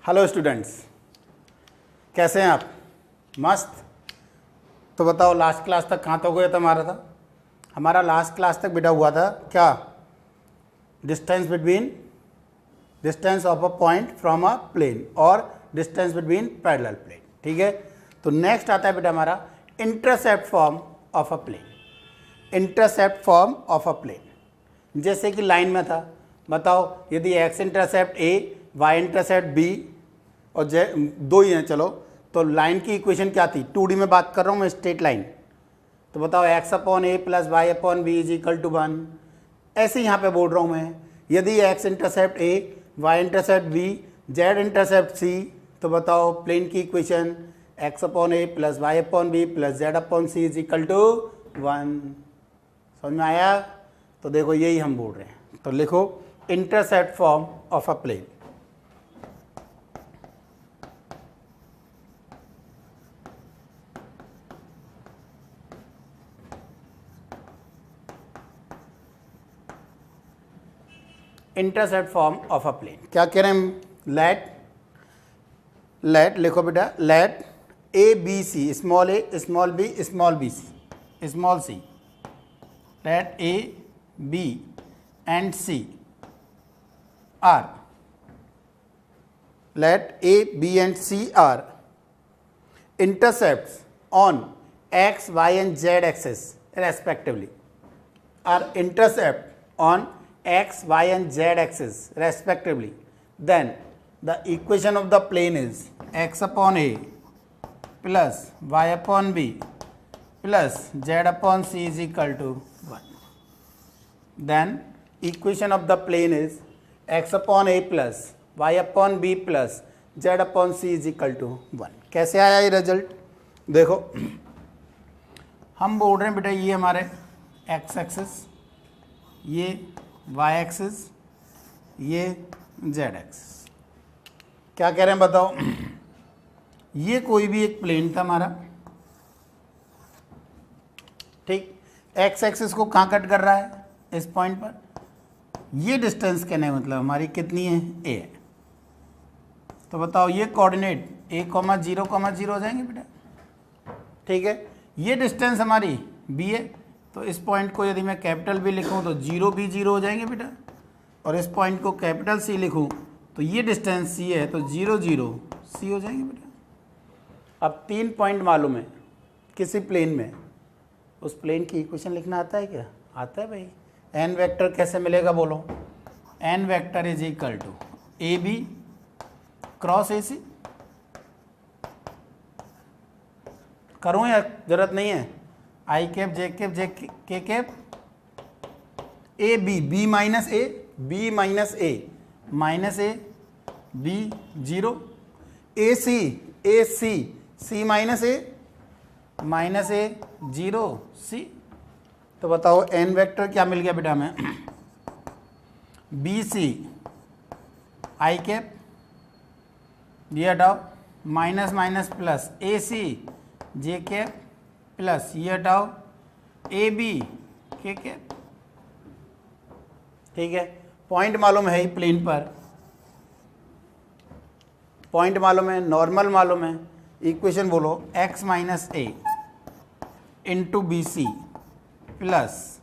Hello students, कैसे हैं आप? मस्त। तो बताओ लास्ट क्लास तक कहाँ तक गया था हमारा लास्ट क्लास तक बेटा हुआ था क्या? Distance of a point from a plane और डिस्टेंस बिटवीन पैरेलल प्लेन। ठीक है, तो नेक्स्ट आता है बेटा हमारा intercept form of a plane. Intercept form of a plane जैसे कि लाइन में था। बताओ यदि x intercept a, y intercept b और दो ही हैं, चलो तो लाइन की इक्वेशन क्या थी? 2D में बात कर रहा हूँ मैं, स्ट्रेट लाइन। तो बताओ x upon a plus y upon b is equal to 1। ऐसे यहाँ पे बोल रहा हूँ मैं, यदि x intercept a, y intercept b, z intercept c, तो बताओ प्लेन की equation x upon a plus y upon b plus z upon c is equal to 1। समझ में आया? तो देखो यही हम बोल रहे हैं। तो लिखो intercept form of a plane. Intercept form of a plane क्या कह रहे हैं हम? लेट लिखो बेटा, let a b c, small a small b small b c small c, let a b and c are, let A, B and C are intercepts on x, y and z axis respectively, are intercept on x, y and z axis respectively, then the equation of the plane is x upon A plus y upon B plus z upon C is equal to 1. Then equation of the plane is x upon A plus y upon b plus z upon c is equal to 1। कैसे आया ये result? देखो हम बोल रहे हैं बेटा ये हमारे एक्स एक्सिस, ये वाई एक्सिस, ये जेड एक्सिस। क्या कह रहे हैं बताओ? ये कोई भी एक प्लेन था हमारा, ठीक। एक्स एक्सिस को कहाँ कट कर रहा है? इस पॉइंट पर। ये डिस्टेंस कहने मतलब हमारी कितनी है? ए है। तो बताओ ये कोऑर्डिनेट a, 0, 0 हो जाएंगे बेटा, ठीक है। ये डिस्टेंस हमारी b है, तो इस पॉइंट को यदि मैं कैपिटल B लिखूं तो 0 B 0 हो जाएंगे बेटा, और इस पॉइंट को कैपिटल C लिखूं तो ये डिस्टेंस C है, तो 0 0 C हो जाएंगे बेटा। अब 3 पॉइंट मालूम है किसी प्लेन में, उस प्लेन की इक्वेशन लिखना आता है क्या? आता है भाई। एन वेक्टर कैसे मिलेगा बोलो? N vector is equal to A B cross A C. करूँ या जरूरत नहीं है? आई cap j cap j k cap a b, b minus a, b minus a b 0, a c c minus a 0 c. तो बताओ N vector क्या मिल गया बेटा हमें? बी सी आई कैप, ये हटाओ, minus minus plus a C J cap plus ये हटाओ ए बी के कैप, ठीक है। पॉइंट मालूम है ही प्लेन पर, पॉइंट मालूम है, नॉर्मल मालूम है। इक्वेशन बोलो x minus a into b c plus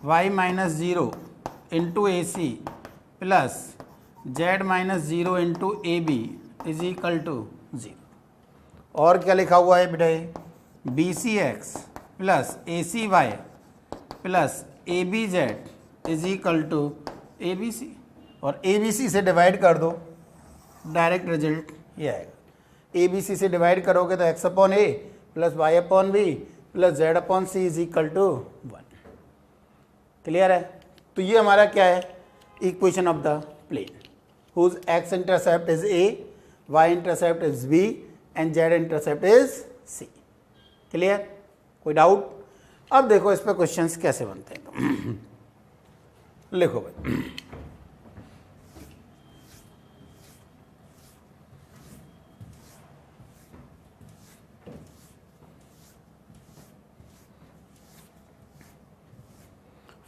y minus 0 into a c plus z minus 0 into a b is equal to 0। और क्या लिखा हुआ है बेटा? B c x plus a c y plus a b z is equal to A b c, और a b सी से divide कर दो, डायरेक्ट रिजल्ट ये आएगा। ए बी सी से डिवाइड करोगे तो x upon a plus y upon b plus z upon c is equal to 1। Clear है? तो ये हमारा क्या है? Equation of the plane whose x intercept is a, y intercept is b and z intercept is c। Clear? कोई doubt? अब देखो इस पे क्वेश्चंस कैसे बनते हैं। लिखो भाई,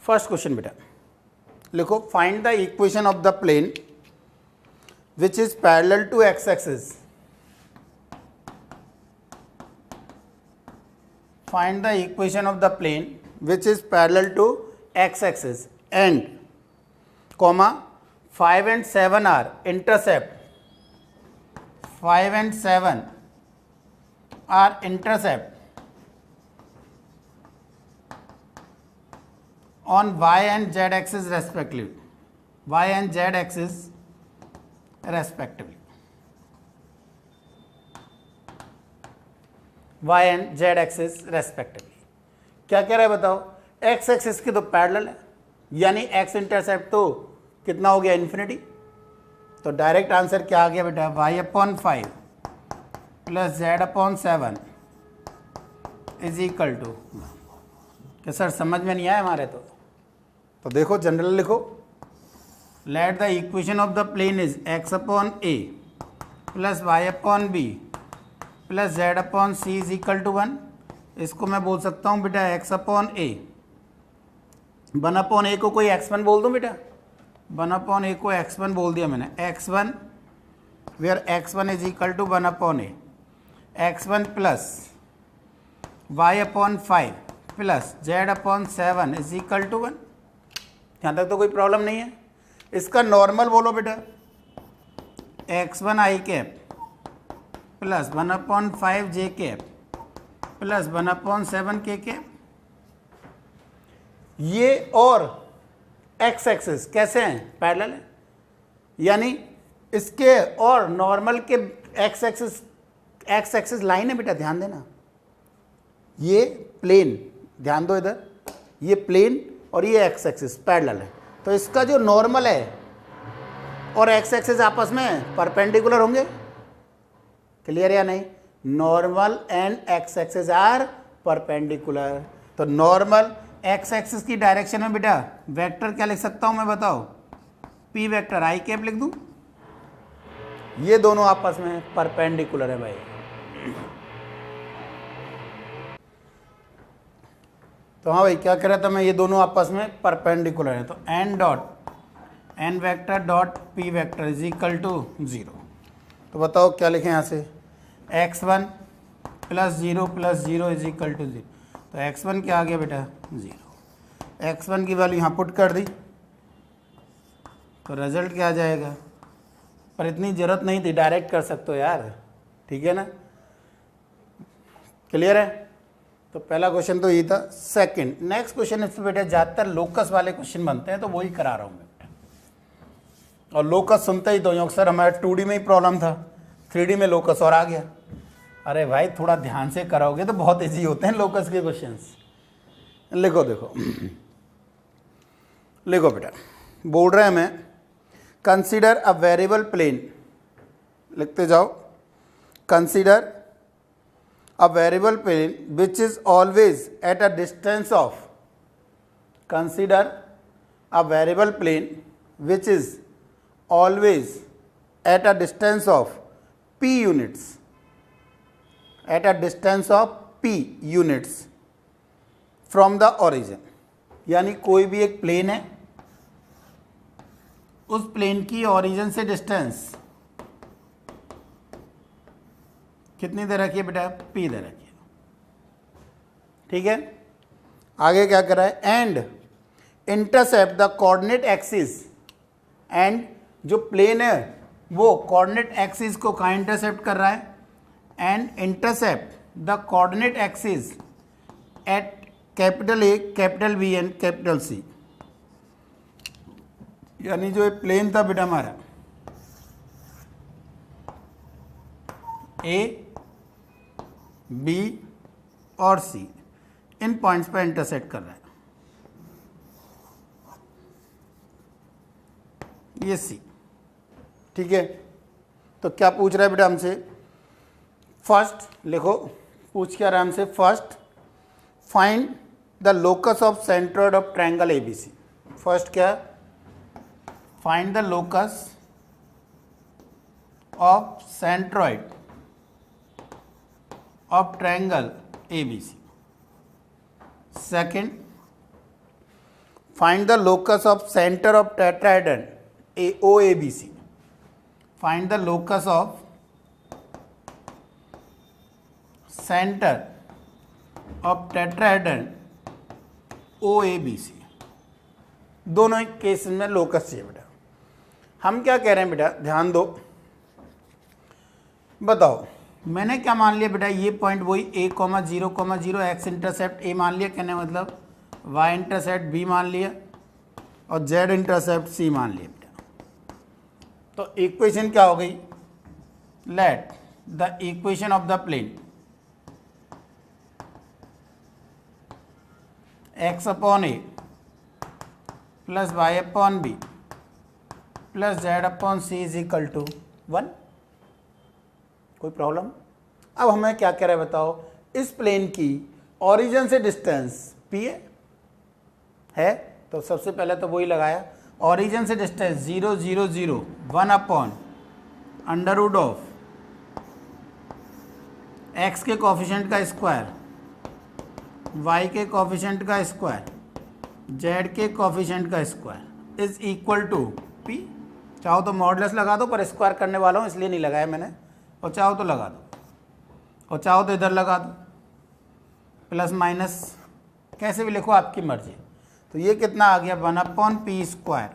फर्स्ट क्वेश्चन बेटा लिखो, find the equation of the plane which is parallel to x-axis. Find the equation of the plane which is parallel to x-axis and comma 5 and 7 are intercept. 5 and 7 are intercept on y and z axis respectively. Y and z axis respectively. y and z axis respectively. क्या कह रहा है बताओ, x axis की तो parallel है, यानी x intercept तो कितना हो गया, इन्फिनिटी. तो डायरेक्ट आंसर क्या आ गया बेटा, y/5 plus z/7 is equal to. क्या सर समझ में नहीं आया हमारे? तो देखो जनरल लिखो. Let the equation of the plane is x/a plus y/b plus z/c is equal to 1. इसको मैं बोल सकता हूँ बेटा x/a. 1/a को कोई x1 बोल दूँ बेटा, 1/a को x1 बोल दिया मैंने. x1 where x1 is equal to 1/a. x1 plus y/5 plus z/7 is equal to 1. यहाँ तक तो कोई प्रॉब्लम नहीं है. इसका नॉर्मल बोलो बेटा, x1 i cap plus 1/5 j cap plus 1/7 k cap. ये और x एक्सिस कैसे हैं, पैरेलल है. यानी इसके और नॉर्मल के x एक्सिस लाइन है बेटा, ध्यान देना. ये प्लेन, ध्यान दो इधर, ये प्लेन और ये x एक्सिस पैरेलल है. तो इसका जो नॉर्मल है और x एक्सिस आपस में परपेंडिकुलर होंगे. क्लियर या नहीं? Normal and x axis are perpendicular. तो नॉर्मल x एक्सिस की डायरेक्शन में बेटा वेक्टर क्या लिख सकता हूं मैं, बताओ. p वेक्टर i कैप लिख दूं. ये दोनों आपस में परपेंडिकुलर है भाई. तो हाँ भाई, क्या कह रहा था मैं, ये दोनों आपस में परपेंडिकुलर है. तो n vector dot p vector is equal to 0. तो बताओ क्या लिखें यहाँ से, x1 plus 0 plus 0 is equal to 0. तो x1 क्या आ गया बेटा, 0. x1 की वैल्यू यहाँ पुट कर दी तो रिजल्ट क्या आ जाएगा. पर इतनी ज़रूरत नहीं थी, डायरेक्ट कर सकते हो यार, ठीक है ना. क्लियर है? तो पहला क्वेश्चन तो ये था. सेकंड, नेक्स्ट क्वेश्चन इसमें बेटा ज़्यादातर लोकस वाले क्वेश्चन बनते हैं, तो वही करा रहा हूँ मैं बेटा. और लोकस सुनते ही तो सर हमारे 2D में ही प्रॉब्लम था, 3D में लोकस और आ गया. अरे भाई थोड़ा ध्यान से कराओगे तो बहुत इजी होते हैं लोकस के क्वेश्चंस. लिखो देखो, लिखो बेटा, बोल रहे हैं मैं, कंसीडर अ वेरिएबल प्लेन. लिखते जाओ. Consider a variable plane which is always at a distance of, consider a variable plane which is always at a distance of p units, at a distance of p units from the origin. यानी कोई भी एक plane है, उस plane की origin से distance कितनी दे रखी है बेटा, p दे रखी है. ठीक है. आगे क्या कर रहा है, and intercept the coordinate axis. And जो प्लेन है वो कोऑर्डिनेट एक्सिस को कहाँ इंटरसेप्ट कर रहा है, and intercept the coordinate axis at capital A, capital B and capital C. यानी जो प्लेन था बेटा हमारा A, B और C, इन पॉइंट्स पर इंटरसेक्ट कर रहा है. ये C. ठीक है. तो क्या पूछ रहा है बेटा हमसे, फर्स्ट लिखो, पूछ क्या रहा है हमसे, first find the locus of centroid of triangle ABC. First क्या, find the locus of centroid of triangle ABC. Second, find the locus of center of tetrahedron OABC. Find the locus of centre of tetrahedron OABC। दोनों ही case में locus चाहिए बेटा। हम क्या कह रहे हैं बेटा, ध्यान दो, बताओ मैंने क्या मान लिया बेटा, ये पॉइंट वही A,0,0 एक्स इंटरसेप्ट A मान लिया, कहने मतलब y इंटरसेप्ट B मान लिया और z इंटरसेप्ट C मान लिया बेटा। तो इक्वेशन क्या हो गई, let the equation of the plane x upon A plus y upon B plus z upon C is equal to 1। कोई प्रॉब्लम? अब हमें क्या कह रहा है बताओ, इस प्लेन की ओरिजिन से डिस्टेंस P है, तो सबसे पहले तो वही लगाया, ओरिजिन से distance 0 0 0 1 upon under root of x के कोफिशिएंट का स्क्वायर, y के कोफिशिएंट का स्क्वायर, z के कोफिशिएंट का square is equal to p। चाहो तो मॉडुलस लगा दो, पर स्क्वायर करने वाला हूँ इसलिए नहीं लगाया मैंने, और चाहो तो लगा दो, और चाहो तो इधर लगा दो, प्लस माइनस कैसे भी लिखो आपकी मर्जी। तो ये कितना आ गया, 1 upon p square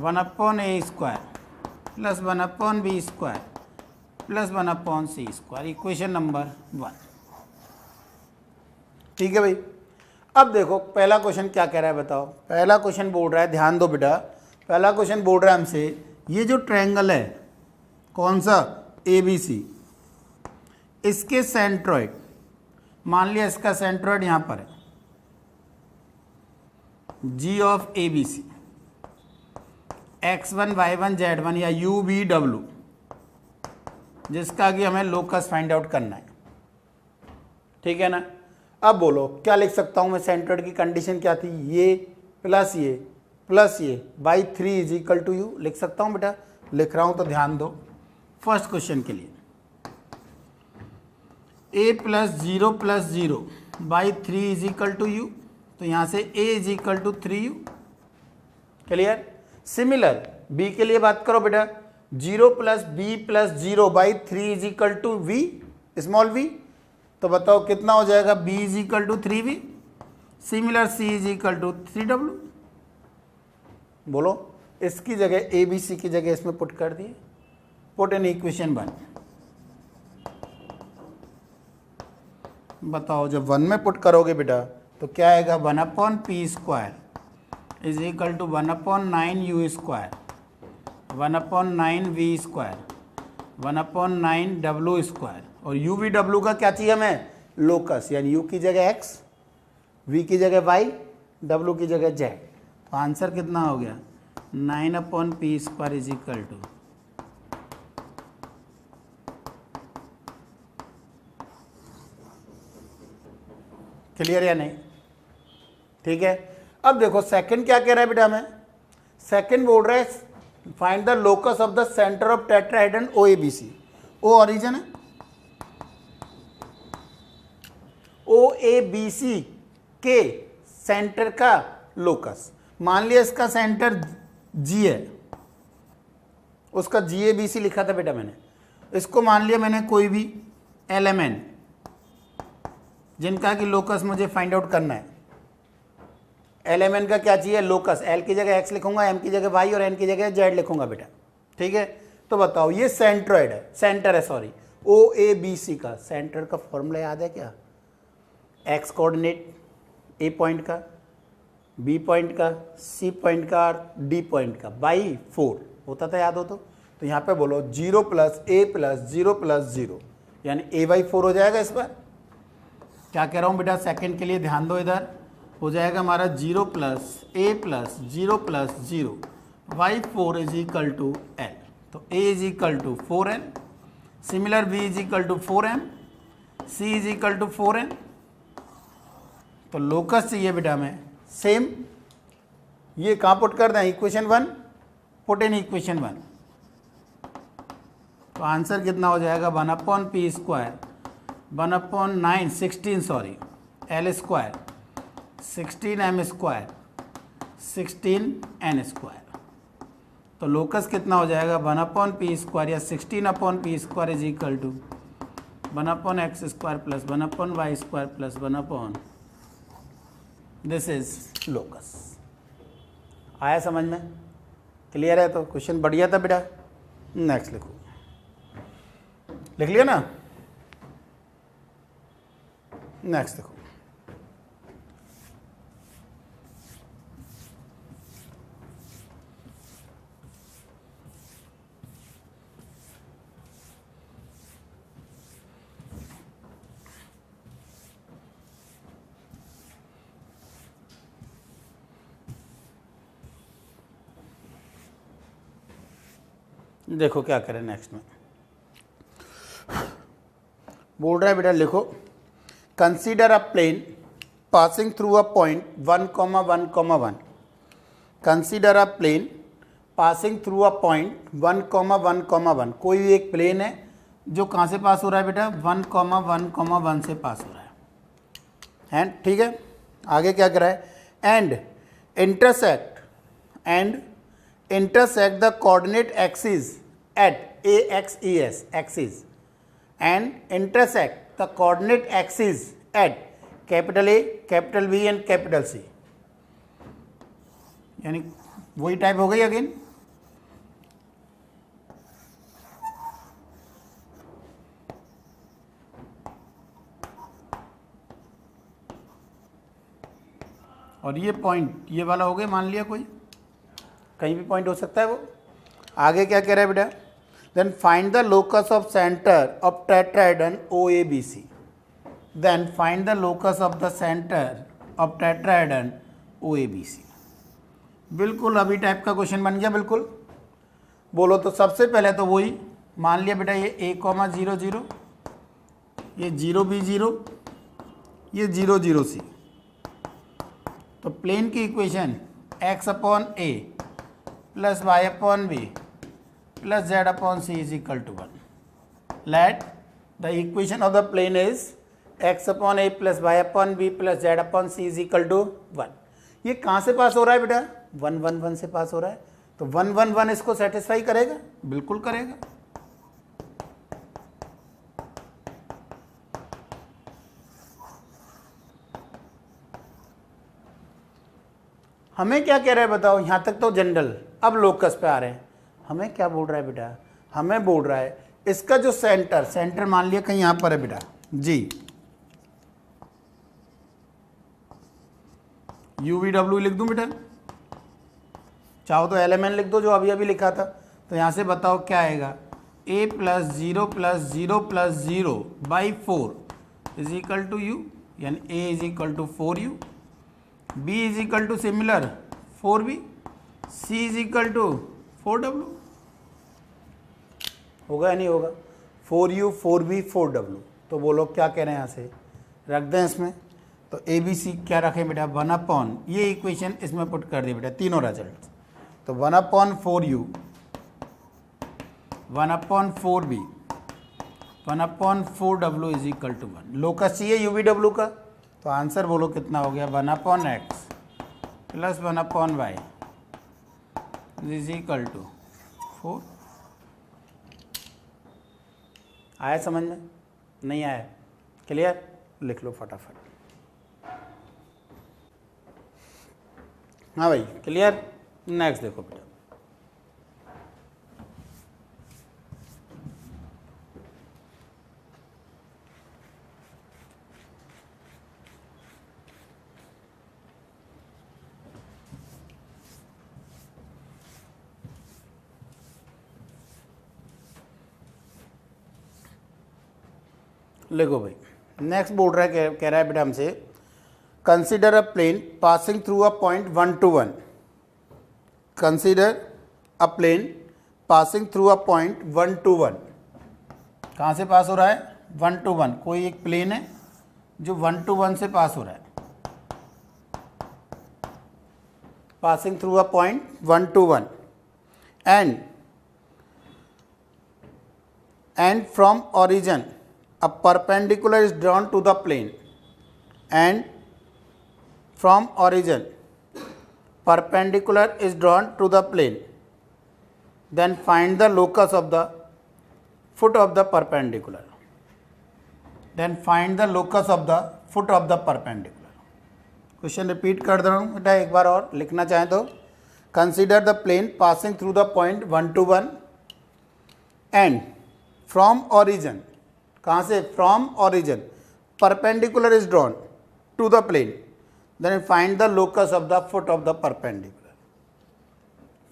1 upon a square plus 1 upon b square plus 1 upon c square, equation number 1। ठीक है भाई। अब देखो पहला क्वेश्चन क्या कह रहा है बताओ, पहला क्वेश्चन बोल रहा है, ध्यान दो बेटा, पहला क्वेश्चन बोल रहा है हमसे, ये जो ट्रायंगल है कौन सा ABC, इसके सेंट्रॉइड, मान लिया इसका सेंट्रॉइड यहाँ पर है G of ABC, x1 y1 z1 या UVW, जिसका कि हमें लोकस फाइंड आउट करना है। ठीक है ना। अब बोलो क्या लिख सकता हूं मैं, सेंट्रॉइड की कंडीशन क्या थी, ये प्लस ये by 3 is equal to u, लिख सकता हूं बेटा, लिख रहा हूं तो ध्यान दो। फर्स्ट क्वेश्चन के लिए a plus 0 by 3 is equal to u, तो यहां से a is equal to 3u, clear. Similar b के लिए बात करो बेटा, 0 plus b plus 0 by 3 is equal to v, small v, तो बताओ कितना हो जाएगा, b is equal to 3v, similar c is equal to 3w। बोलो इसकी जगह ABC की जगह इसमें पुट कर दिए, पुट इन इक्वेशन 1। बताओ जब 1 में पुट करोगे बेटा तो क्या आएगा, 1 upon p square is equal to 1 upon 9u square, 1 upon 9v square, 1 upon 9w square, और UVW का क्या चाहिए हमें, लोकस, यानी u की जगह x, v की जगह y, w की जगह z। तो आंसर कितना हो गया, 9 upon p square is equal to, clear या नहीं। ठीक है। अब देखो सेकंड क्या कह रहा है बेटा हमें, सेकंड बोल रहा है find the locus of the centre of tetrahedron OABC। O origin है, OABC के सेंटर का लोकस, मान लिया इसका सेंटर G है, उसका GABC लिखा था बेटा मैंने, इसको मान लिया मैंने कोई भी एलिमेंट जिनका कि लोकस मुझे फाइंड आउट करना है। एलिमेंट का क्या चाहिए, लोकस, L की जगह x लिखूंगा, M की जगह y और N की जगह z लिखूंगा बेटा। ठीक है। तो बताओ ये सेंट्रॉइड है, सेंटर है सॉरी, OABC का सेंटर का फॉर्मूला याद है क्या, x कोऑर्डिनेट A पॉइंट का, B पॉइंट का, C पॉइंट का और D पॉइंट का बाई 4 होता था, याद हो तो यहाँ पे बोलो 0 प्लस A प्लस 0 प्लस 0, यानी A बाई 4 हो जाएगा। इस बार क्या कह रहा हूँ बेटा, सेकंड के लिए ध्यान दो, इधर हो जाएगा हमारा 0 plus A plus 0 plus 0 by 4 is equal to L, तो A is equal to 4L, similar B is equal to 4M, C is equal to 4N। तो लोकस चाहिए बेटा हमें, सेम ये कहाँ पुट कर दें, इक्वेशन 1, पुट इन इक्वेशन 1। तो आंसर कितना हो जाएगा, 1 upon p square 1 upon 16 sorry L square 16M square 16N square. तो लोकस कितना हो जाएगा 1/p² या 16/p² is equal to 1/x² plus 1/y² plus 1/, this is locus. आया समझ में? क्लियर है? तो क्वेश्चन बढ़िया था बेटा। नेक्स्ट लिखो, लिख लिया ना? नेक्स्ट देखो, देखो क्या करें नेक्स्ट में। बोल रहा है बेटा, लिखो consider a plane passing through a point 1,1,1। Consider a plane passing through a point 1,1,1। कोई भी एक प्लेन है जो कहाँ से पास हो रहा है बेटा 1,1,1 से पास हो रहा है। एंड ठीक है, आगे क्या कर रहा है, and intersect the coordinate axis at AXES axis and intersect the coordinate axis at capital A, capital B and capital C। यानी वही टाइप हो गई अगेन। और ये पॉइंट ये वाला हो गया, मान लिया कोई कहीं भी पॉइंट हो सकता है वो। आगे क्या कह रहा है बेटा, then find the locus of centre of tetrahedron OABC। Then find the locus of the centre of tetrahedron OABC। बिल्कुल अभी टाइप का क्वेश्चन बन गया बिल्कुल। बोलो तो सबसे पहले तो वही मान लिया बेटा, ये A,0,0, ये 0B0, ये 0,0C। तो प्लेन की equation x/a plus y/b plus z/c is equal to 1। Let the equation of the plane is x/a plus y/b plus z/c is equal to 1। ये कहाँ से पास हो रहा है बेटा 1,1,1 से पास हो रहा है। तो 1,1,1 इसको सेटिस्फाई करेगा, बिल्कुल करेगा। हमें क्या कह रहा है बताओ, यहाँ तक तो जनरल। अब लोकस पे आ रहे हैं। हमें क्या बोल रहा है बेटा, हमें बोल रहा है इसका जो सेंटर मान लिया कहीं यहाँ पर है बेटा जी, UVW लिख दूं बेटा, चाहो तो LMN लिख दो जो अभी अभी लिखा था। तो यहाँ से बताओ क्या आएगा, a plus 0 plus 0 plus 0/4 is equal to u, यानी a is equal to 4u, b is equal to similar 4b, c is equal to 4w। होगा या नहीं होगा, 4u 4b 4w। तो बोलो क्या कह रहे हैं, यहाँ से रख दें इसमें। तो ABC क्या रखें बेटा 1/, ये इक्वेशन इसमें पुट कर दिए बेटा तीनों रिजल्ट। तो 1/4u 1/4b 1/4w is equal to 1। Locus चाहिए UVW का, तो आंसर बोलो कितना हो गया 1/x plus 1/y is equal to 4। आया समझ में? नहीं आया? क्लियर? लिख लो फटाफट। हाँ भाई क्लियर। नेक्स्ट देखो बेटा, लिखो भाई। नेक्स्ट बोल रहा है, कह रहा है बेटा हमसे consider a plane passing through a point 1 to 1। Consider a plane passing through a point 1 to 1। कहाँ से पास हो रहा है 1 to 1। कोई एक प्लेन है जो 1 to 1 से पास हो रहा है, passing through a point 1 to 1 and from origin a perpendicular is drawn to the plane, and from origin perpendicular is drawn to the plane then find the locus of the foot of the perpendicular. Then find the locus of the foot of the perpendicular. Question repeat कर दे रहा हूँ बेटा एक बार और, लिखना चाहें तो consider the plane passing through the point 1 to 1 and from origin, कहाँ से, from origin perpendicular is drawn to the plane, then find the locus of the foot of the perpendicular.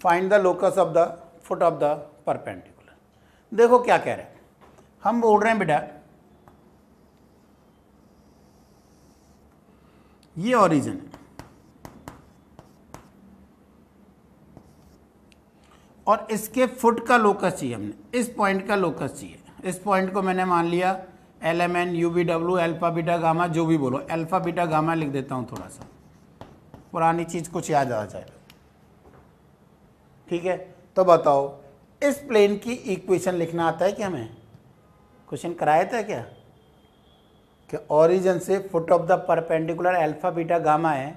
Find the locus of the foot of the perpendicular. देखो क्या कह रहे हैं, हम बोल रहे हैं बेटा ये ओरिजिन है और इसके फुट का लोकस चाहिए, हमने इस पॉइंट का लोकस चाहिए. इस पॉइंट को मैंने मान लिया LMN UVW alpha beta gamma जो भी बोलो, अल्फा बीटा गामा लिख देता हूँ, थोड़ा सा पुरानी चीज़ कुछ याद आ जाए. ठीक है, तो बताओ इस प्लेन की इक्वेशन लिखना आता है क्या, हमें क्वेश्चन कराया था क्या कि ओरिजिन से foot of the perpendicular alpha beta gamma है,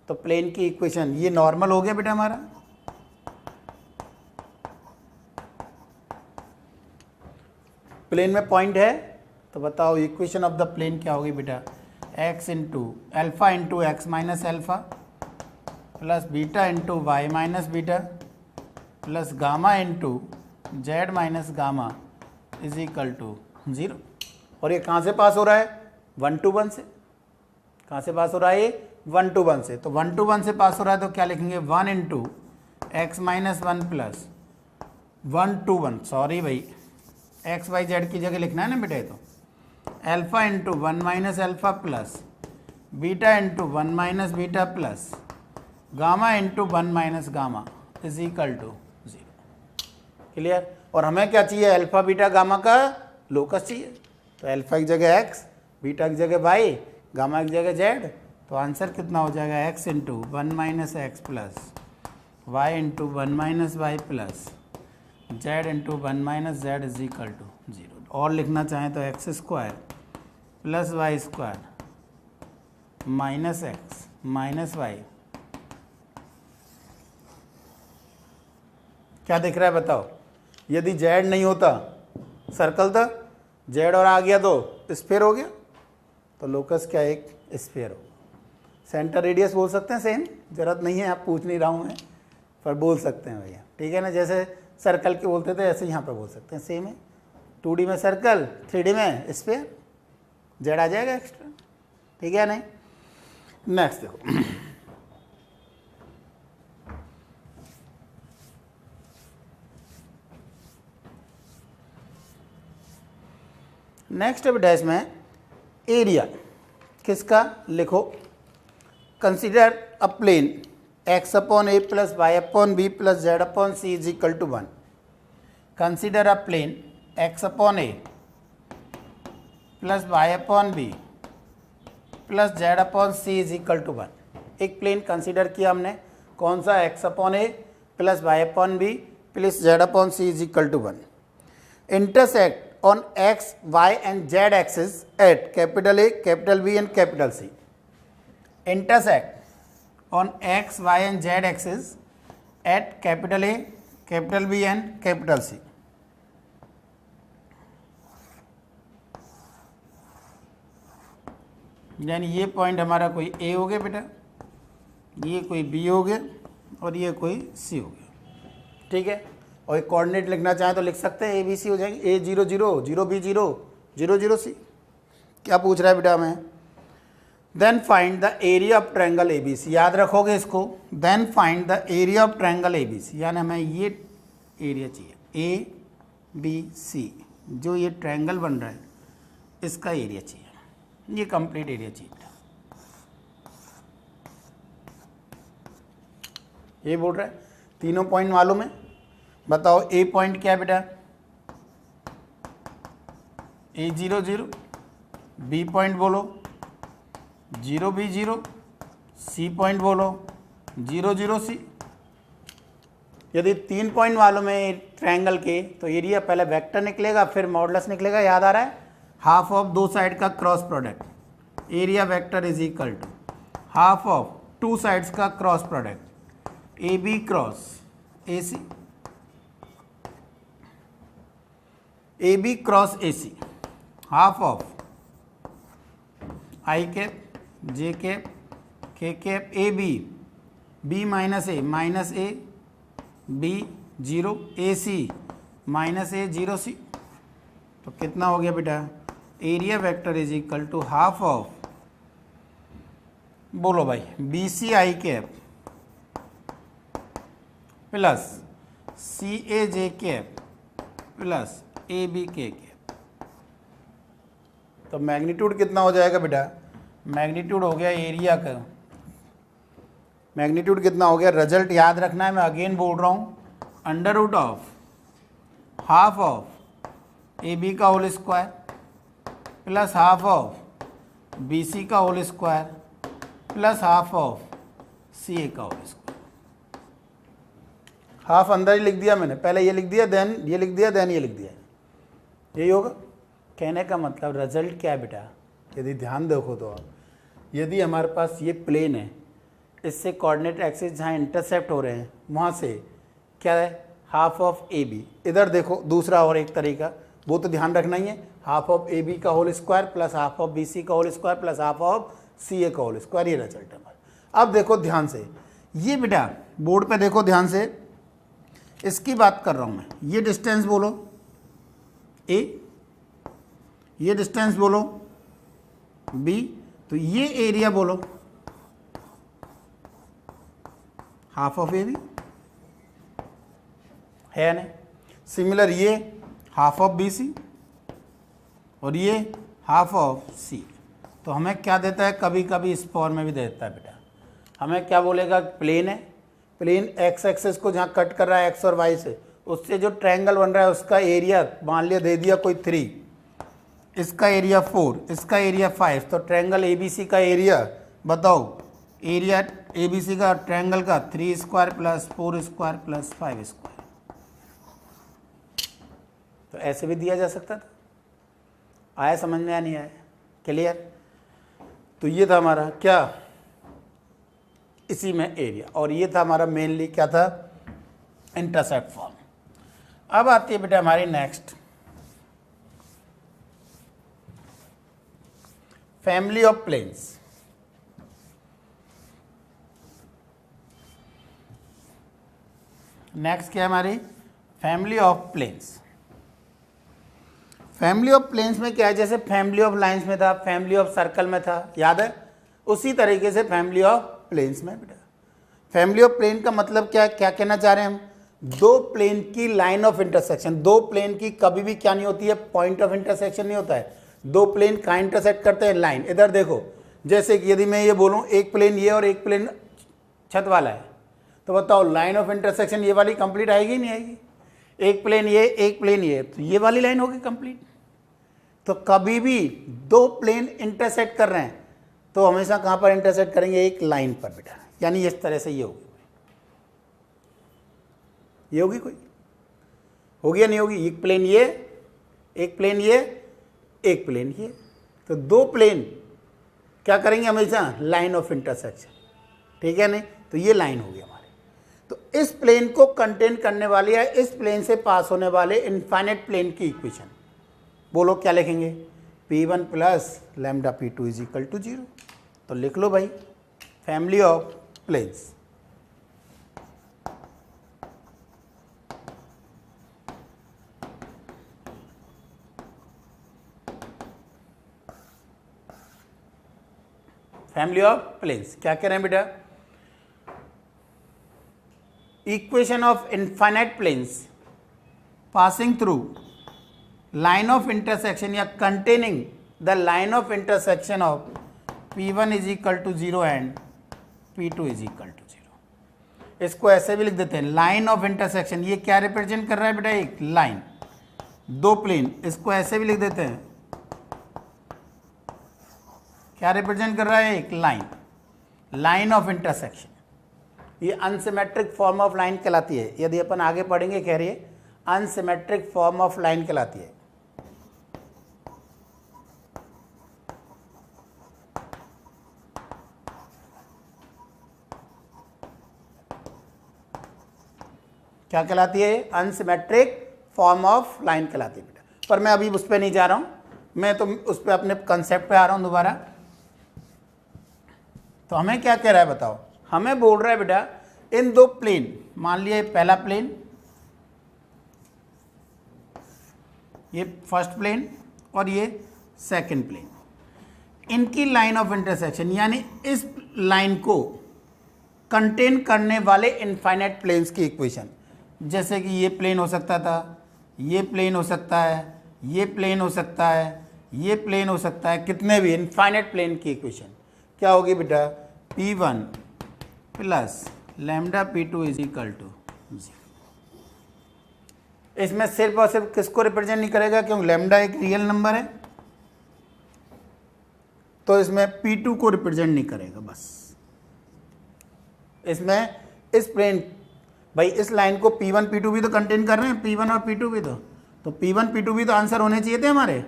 तो प्लेन की इक्वेशन ये नॉर्मल हो गया बेटा हमारा. प्लेन में पॉइंट है तो बताओ इक्वेशन ऑफ द प्लेन क्या होगी बेटा, x into alpha into x minus alpha plus beta into y minus beta plus gamma into z minus gamma is equal to 0. और ये कहाँ से पास हो रहा है, 1 to 1 से. कहाँ से पास हो रहा है ये, 1 to 1 से. तो 1 to 1 से पास हो रहा है तो क्या लिखेंगे, 1 into x minus 1 plus 1 to 1, sorry भाई एक्स वाई जेड की जगह लिखना है ना बेटा, तो alpha into 1 minus alpha plus beta into 1 minus beta plus gamma into 1 minus gamma is equal to 0. Clear. और हमें क्या चाहिए, अल्फा बीटा गामा का लोकस चाहिए. तो अल्फा की जगह x, बीटा की जगह y, गामा की जगह z. तो आंसर कितना हो जाएगा, x into 1 minus x plus y into 1 minus y plus z into 1 minus z is equal to 0. और लिखना चाहें तो x square plus y square minus x minus y. क्या दिख रहा है बताओ, यदि जेड नहीं होता सर्कल था, जेड और आ गया तो स्फीयर हो गया, तो लोकस क्या एक स्फीयर हो. सेंटर रेडियस बोल सकते हैं, सेम, जरूरत नहीं है, आप पूछ नहीं रहा हूँ मैं, पर बोल सकते हैं भैया. ठीक है ना, जैसे सर्कल के बोलते थे ऐसे यहाँ पे बोल सकते हैं, सेम है. 2D में सर्कल, 3D में स्फीयर, जेड आ जाएगा एक्स्ट्रा. ठीक है नहीं. नेक्स्ट देखो नेक्स्ट बेटा इसमें एरिया किसका लिखो, consider a plane x upon a plus y upon b plus z upon c is equal to 1. Consider a plane x upon a plus y upon b plus z upon c is equal to 1. एक plane consider किया हमने, कौन सा, x upon a plus y upon b plus z upon c is equal to 1. Intersect on x, y and z axis at capital A, capital B and capital C. Intersect on x, y and z axis at capital A, capital B and capital C. यानी ये point हमारा कोई A हो गया बेटा, ये कोई B हो गया और ये कोई C हो गया. ठीक है, और एक कोऑर्डिनेट लिखना चाहें तो लिख सकते हैं, ABC हो जाएंगे, A 0 0 0 B 0 0 0 C. क्या पूछ रहा है बेटा हमें, then find the area of triangle ABC. याद रखोगे इसको, then find the area of triangle ABC, यानी हमें ये एरिया चाहिए ABC, जो ये ट्रायंगल बन रहा है इसका एरिया चाहिए, ये कंप्लीट एरिया चाहिए. ये बोल रहा है, तीनों पॉइंट मालूम है. बताओ ए पॉइंट क्या है बेटा, A 0 0, बी पॉइंट बोलो 0 B 0, सी पॉइंट बोलो 0 0 C. यदि 3 पॉइंट मालूम है ट्रायंगल के तो एरिया पहले वेक्टर निकलेगा फिर मॉडुलस निकलेगा. याद आ रहा है, हाफ ऑफ दो साइड का cross product, area vector is equal to half of two sides का cross product, AB cross AC. A B cross A C, half of i cap j cap k cap a b minus a b zero a c minus a zero c. तो कितना हो गया बेटा, area vector is equal to half of, बोलो भाई, b c i cap plus C a j cap plus a b k cap. तो magnitude कितना हो जाएगा बेटा, मैग्नीट्यूड हो गया एरिया का, मैग्नीट्यूड कितना हो गया, रिजल्ट याद रखना है, मैं अगेन बोल रहा हूँ, under root of half of a b का whole square plus half of b c का whole square plus half of c a का होल स्क्वायर। हाफ अंदर ही लिख दिया मैंने, पहले ये लिख दिया, देन ये लिख दिया, देन ये लिख दिया, यही होगा। कहने का मतलब रिजल्ट क्या है बेटा, यदि ध्यान देखो तो आप, यदि हमारे पास ये प्लेन है, इससे कोऑर्डिनेट एक्सिस जहाँ इंटरसेप्ट हो रहे हैं वहाँ से क्या है, हाफ ऑफ ए बी। इधर देखो दूसरा और एक तरीका, वो तो ध्यान रखना ही है, हाफ ऑफ ए बी का whole square plus half of b c का whole square plus half of c a का होल स्क्वायर, ये रिजल्ट है हमारा। अब देखो ध्यान से, ये बेटा बोर्ड पे देखो ध्यान से, इसकी बात कर रहा हूँ मैं, ये डिस्टेंस बोलो ए, ये डिस्टेंस बोलो बी, तो ये एरिया बोलो हाफ ऑफ ए बी है ना। सिमिलर ये हाफ ऑफ बी सी और ये हाफ ऑफ सी। तो हमें क्या देता है, कभी कभी इस फॉर्म में भी देता है बेटा, हमें क्या बोलेगा, प्लेन है, प्लेन एक्स एक्सेस को जहाँ कट कर रहा है एक्स और वाई से, उससे जो ट्रायंगल बन रहा है उसका एरिया मान लिया दे दिया कोई 3, इसका एरिया 4, इसका एरिया 5। तो ट्रायंगल ए बी सी का एरिया बताओ, एरिया ए बी सी का ट्रायंगल का 3 square plus 4 square plus 5 square. तो ऐसे भी दिया जा सकता था। आया समझ में या नहीं आया, क्लियर। तो ये था हमारा क्या, इसी में एरिया, और ये था हमारा मेनली क्या था, इंटरसेप्ट फॉर्म। अब आती है बेटा हमारी next, family of planes. Next क्या है हमारी, family of planes. Family of planes में क्या है, जैसे फैमिली ऑफ लाइंस में था, फैमिली ऑफ सर्कल में था, याद है, उसी तरीके से फैमिली ऑफ प्लेन्स में बेटा। फैमिली ऑफ प्लेन का मतलब क्या है, क्या कहना चाह रहे हैं हम, दो प्लेन की लाइन ऑफ इंटरसेक्शन, दो प्लेन की कभी भी क्या नहीं होती है, पॉइंट ऑफ इंटरसेक्शन नहीं होता है, दो प्लेन का इंटरसेक्ट करते हैं लाइन। इधर देखो, जैसे कि यदि मैं ये बोलूँ एक प्लेन ये और एक प्लेन छत वाला है, तो बताओ लाइन ऑफ इंटरसेक्शन ये वाली कंप्लीट आएगी नहीं आएगी, एक प्लेन ये एक प्लेन ये, तो ये वाली लाइन होगी कंप्लीट। तो कभी भी दो प्लेन इंटरसेक्ट कर रहे हैं तो हमेशा कहाँ पर इंटरसेक्ट करेंगे, एक लाइन पर बेटा, यानी इस तरह से ये होगी, ये होगी, कोई होगी या नहीं होगी, एक प्लेन ये, एक प्लेन ये, एक प्लेन ये, तो दो प्लेन क्या करेंगे हमेशा, लाइन ऑफ इंटरसेक्शन, ठीक है नहीं। तो ये लाइन होगी हमारी। तो इस प्लेन को कंटेन करने वाली है, इस प्लेन से पास होने वाले इनफाइनाइट प्लेन की इक्वेशन, बोलो क्या लिखेंगे, P1 plus lambda P2 is equal to 0। तो लिख लो भाई, family of planes. Family of planes क्या कह रहे हैं बेटा, equation of infinite planes passing through line of intersection या containing the line of intersection of P1 is equal to 0 and P2 is equal to 0। इसको ऐसे भी लिख देते हैं, लाइन ऑफ इंटरसेक्शन, ये क्या रिप्रेजेंट कर रहा है बेटा, एक लाइन, दो प्लेन, इसको ऐसे भी लिख देते हैं, क्या रिप्रेजेंट कर रहा है, एक लाइन, लाइन ऑफ इंटरसेक्शन। ये अनसिमेट्रिक फॉर्म ऑफ लाइन कहलाती है, यदि अपन आगे पढ़ेंगे कह रही है अनसिमेट्रिक फॉर्म ऑफ लाइन कहलाती है। क्या कहलाती है, अनसिमेट्रिक फॉर्म ऑफ लाइन कहलाती है बेटा। पर मैं अभी उस पर नहीं जा रहा हूँ, मैं तो उस पर अपने कंसेप्ट पे आ रहा हूँ दोबारा। तो हमें क्या कह रहा है बताओ, हमें बोल रहा है बेटा इन दो प्लेन, मान लिया पहला प्लेन, ये फर्स्ट प्लेन और ये सेकंड प्लेन, इनकी लाइन ऑफ इंटरसेक्शन यानी इस लाइन को कंटेन करने वाले इनफाइनाइट प्लेन्स की इक्वेशन, जैसे कि ये प्लेन हो सकता था, ये प्लेन हो सकता है, ये प्लेन हो सकता है, ये प्लेन हो सकता है, कितने भी इनफाइनाइट प्लेन की इक्वेशन क्या होगी बेटा, P1 plus lambda P2 is equal to 0। इसमें सिर्फ और सिर्फ किसको रिप्रेजेंट नहीं करेगा, क्योंकि लैम्डा एक रियल नंबर है, तो इसमें P2 को रिप्रेजेंट नहीं करेगा। बस इसमें इस प्लेन, भाई इस लाइन को P1 P2 भी तो कंटेन कर रहे हैं, P1 और P2 भी तो P1 P2 भी तो आंसर होने चाहिए थे हमारे,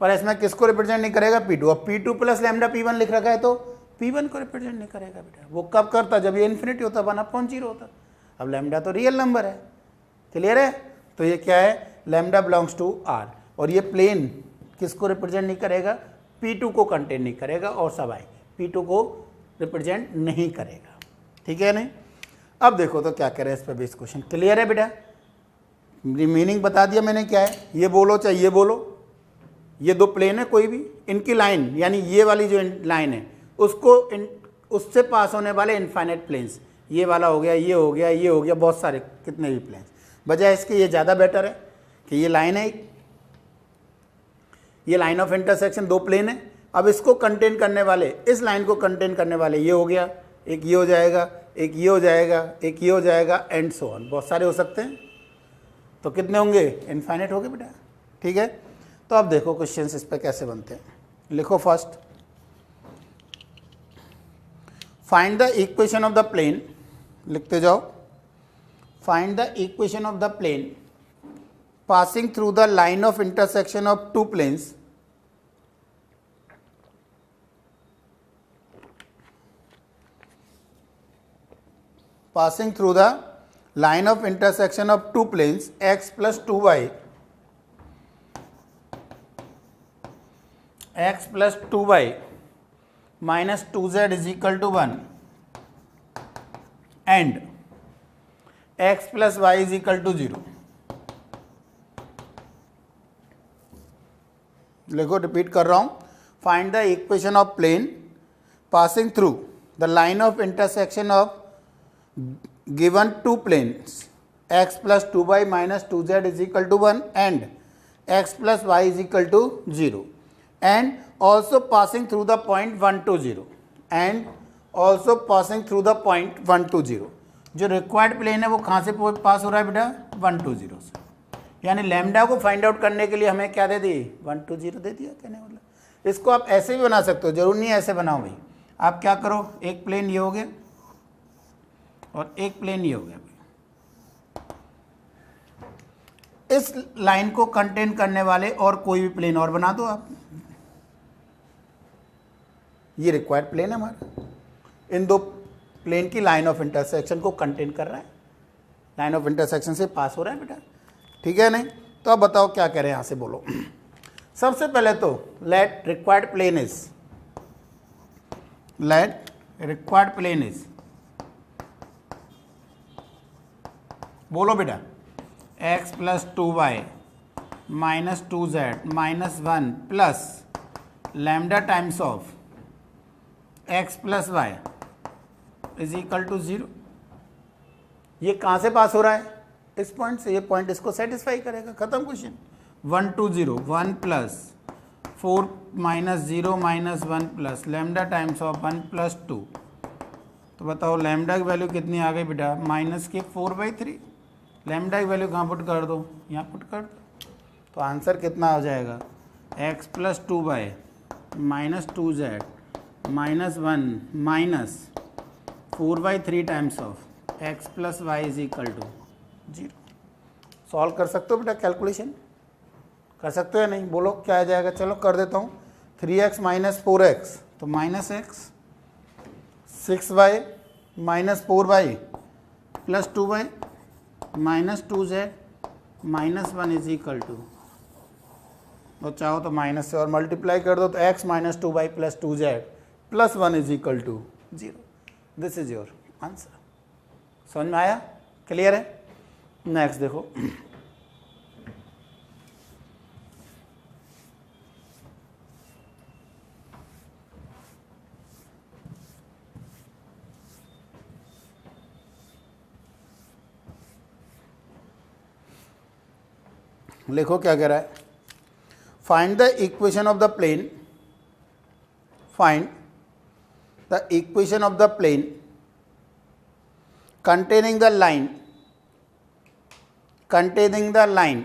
पर इसमें किसको रिप्रेजेंट नहीं करेगा, P2। अब P2 प्लस लैम्डा P1 लिख रखा है तो P1 को रिप्रेजेंट नहीं करेगा बेटा। वो कब करता, जब ये इन्फिनिटी होता, 1/0 होता। अब लैम्डा तो रियल नंबर है, क्लियर है। तो ये क्या है, लैम्डा बिलोंग्स टू R, और ये प्लेन किसको रिप्रेजेंट नहीं करेगा, P2 को कंटेन नहीं करेगा, और सब आएंगे P2 को रिप्रेजेंट नहीं करेगा, ठीक है नहीं। अब देखो तो क्या कह रहे हैं इस पर बेस क्वेश्चन, क्लियर है बेटा, मीनिंग बता दिया मैंने क्या है, ये बोलो चाहे ये बोलो, ये दो प्लेन है कोई भी, इनकी लाइन यानी ये वाली जो लाइन है उसको उससे पास होने वाले इनफाइनाइट प्लेन्स, ये वाला हो गया, ये हो गया, ये हो गया, बहुत सारे कितने भी प्लेन्स, बजाय इसके ये ज़्यादा बेटर है कि ये लाइन है एक, ये लाइन ऑफ इंटरसेक्शन दो प्लेन है, अब इसको कंटेन करने वाले, इस लाइन को कंटेन करने वाले ये हो गया, एक ये हो जाएगा, एक ये हो जाएगा, एक ये हो जाएगा, एंड सो ऑन, बहुत सारे हो सकते हैं। तो कितने होंगे, इनफाइनाइट हो गए बेटा, ठीक है। तो अब देखो क्वेश्चंस इस पे कैसे बनते हैं, लिखो first, find the equation of the plane, लिखते जाओ, find the equation of the plane passing through the line of intersection of two planes passing through the line of intersection of two planes x plus 2y, x plus 2y minus 2z is equal to 1 and x plus y is equal to 0। देखो repeat कर रहा हूं, find the equation of plane passing through the line of intersection of given two planes x plus 2y minus 2z is equal to 1 and x plus y is equal to 0 and also passing through the point 1 to 0 and also passing through the point 1 to 0। जो required plane है वो कहाँ से पास हो रहा है बेटा, 1 to 0 से, यानी लैम्डा को फाइंड आउट करने के लिए हमें क्या दे दी, 1 to 0 दे दिया, कहने वाला। इसको आप ऐसे भी बना सकते हो, जरूर नहीं है ऐसे बनाओ भाई, आप क्या करो, एक प्लेन ये हो गया और एक प्लेन ये हो गया, इस लाइन को कंटेन करने वाले और कोई भी प्लेन और बना दो आप, ये रिक्वायर्ड प्लेन है हमारा, इन दो प्लेन की लाइन ऑफ इंटरसेक्शन को कंटेन कर रहा है, लाइन ऑफ इंटरसेक्शन से पास हो रहा है बेटा, ठीक है नहीं। तो अब बताओ क्या कह रहे हैं यहां से, बोलो। सबसे पहले तो let required plane is, let required plane is, बोलो बेटा, x plus 2y minus 2z minus 1 plus lambda times of x plus y is equal to 0। ये कहाँ से पास हो रहा है, इस पॉइंट से, ये पॉइंट इसको सेटिस्फाई करेगा, खत्म question. 1 2 0 1 plus 4 minus 0 minus 1 plus lambda times of 1 plus 2, तो बताओ लैम्डा की वैल्यू कितनी आ गई बेटा, माइनस के 4/3। लैम्डा की वैल्यू कहाँ पुट कर दो, यहाँ पुट कर दो, तो आंसर कितना हो जाएगा, x plus 2y minus 2z minus 1 minus 4/3 times of x plus y is equal to 0। Solve कर सकते हो बेटा, कैलकुलेशन कर सकते हो या नहीं, बोलो क्या आ जाएगा, चलो कर देता हूँ। 3x माइनस 4x तो minus x, 6y minus 4y plus 2y minus 2z -1 is equal to, तो चाहो तो माइनस से और मल्टीप्लाई कर दो तो x minus 2y plus 2z plus 1 is equal to 0। This is your answer. समझ में आया? क्लियर है? नेक्स्ट देखो, लिखो क्या कह रहा है, find the equation of the plane, find the equation of the plane containing the line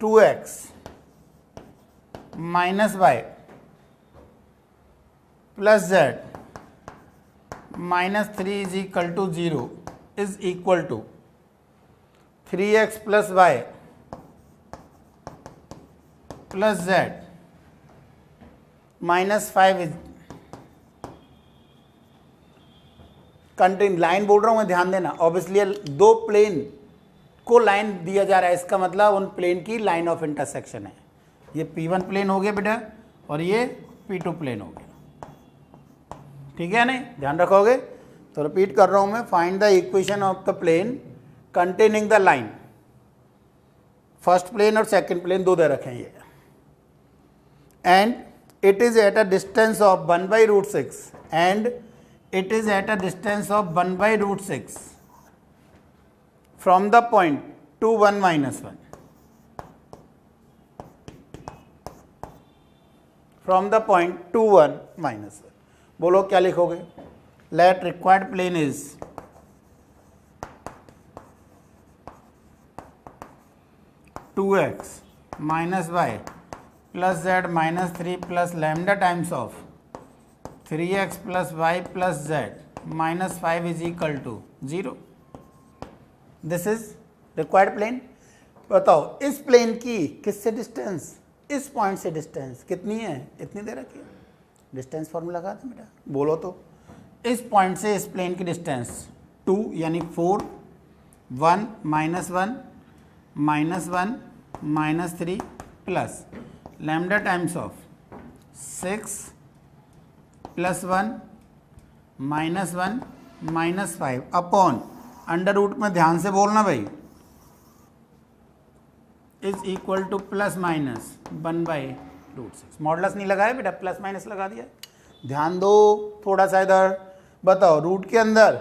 2x minus y plus z minus 3 is equal to 0 is equal to 3x plus y plus z minus 5 is contain. Line बोल रहा हूं मैं, ध्यान देना। Obviously दो plane को line दिया जा रहा है, इसका मतलब उन प्लेन की लाइन ऑफ इंटरसेक्शन है। ये P1 प्लेन हो गया बेटा और ये P2 प्लेन हो गया, ठीक है नहीं? ध्यान रखोगे? तो रिपीट कर रहा हूं मैं, find the equation of the plane containing the line, first plane और सेकंड प्लेन दो दे रखे हैं ये, and it is at a distance of 1/√6 and it is at a distance of 1/√6 from the point 2 1 minus 1, from the point 2 1 minus 1। बोलो क्या लिखोगे? let required plane is two x minus y plus z minus 3 plus lambda times of 3x plus y plus z minus 5 is equal to 0। This is required plane. बताओ इस plane की किससे distance, इस point से distance कितनी है? इतनी दे रखी है। डिस्टेंस फॉर्मूला लगा दे बेटा, बोलो तो। इस पॉइंट से इस प्लेन की डिस्टेंस 2 यानी 4, 1 -1 -1 -3 plus lambda times of 6 +1 -1 -5 upon under root में ध्यान से बोलना भाई, इज इक्वल टू ±1/√6। मॉडुलस नहीं लगाया बेटा, प्लस माइनस लगा दिया। ध्यान दो थोड़ा सा इधर। बताओ रूट के अंदर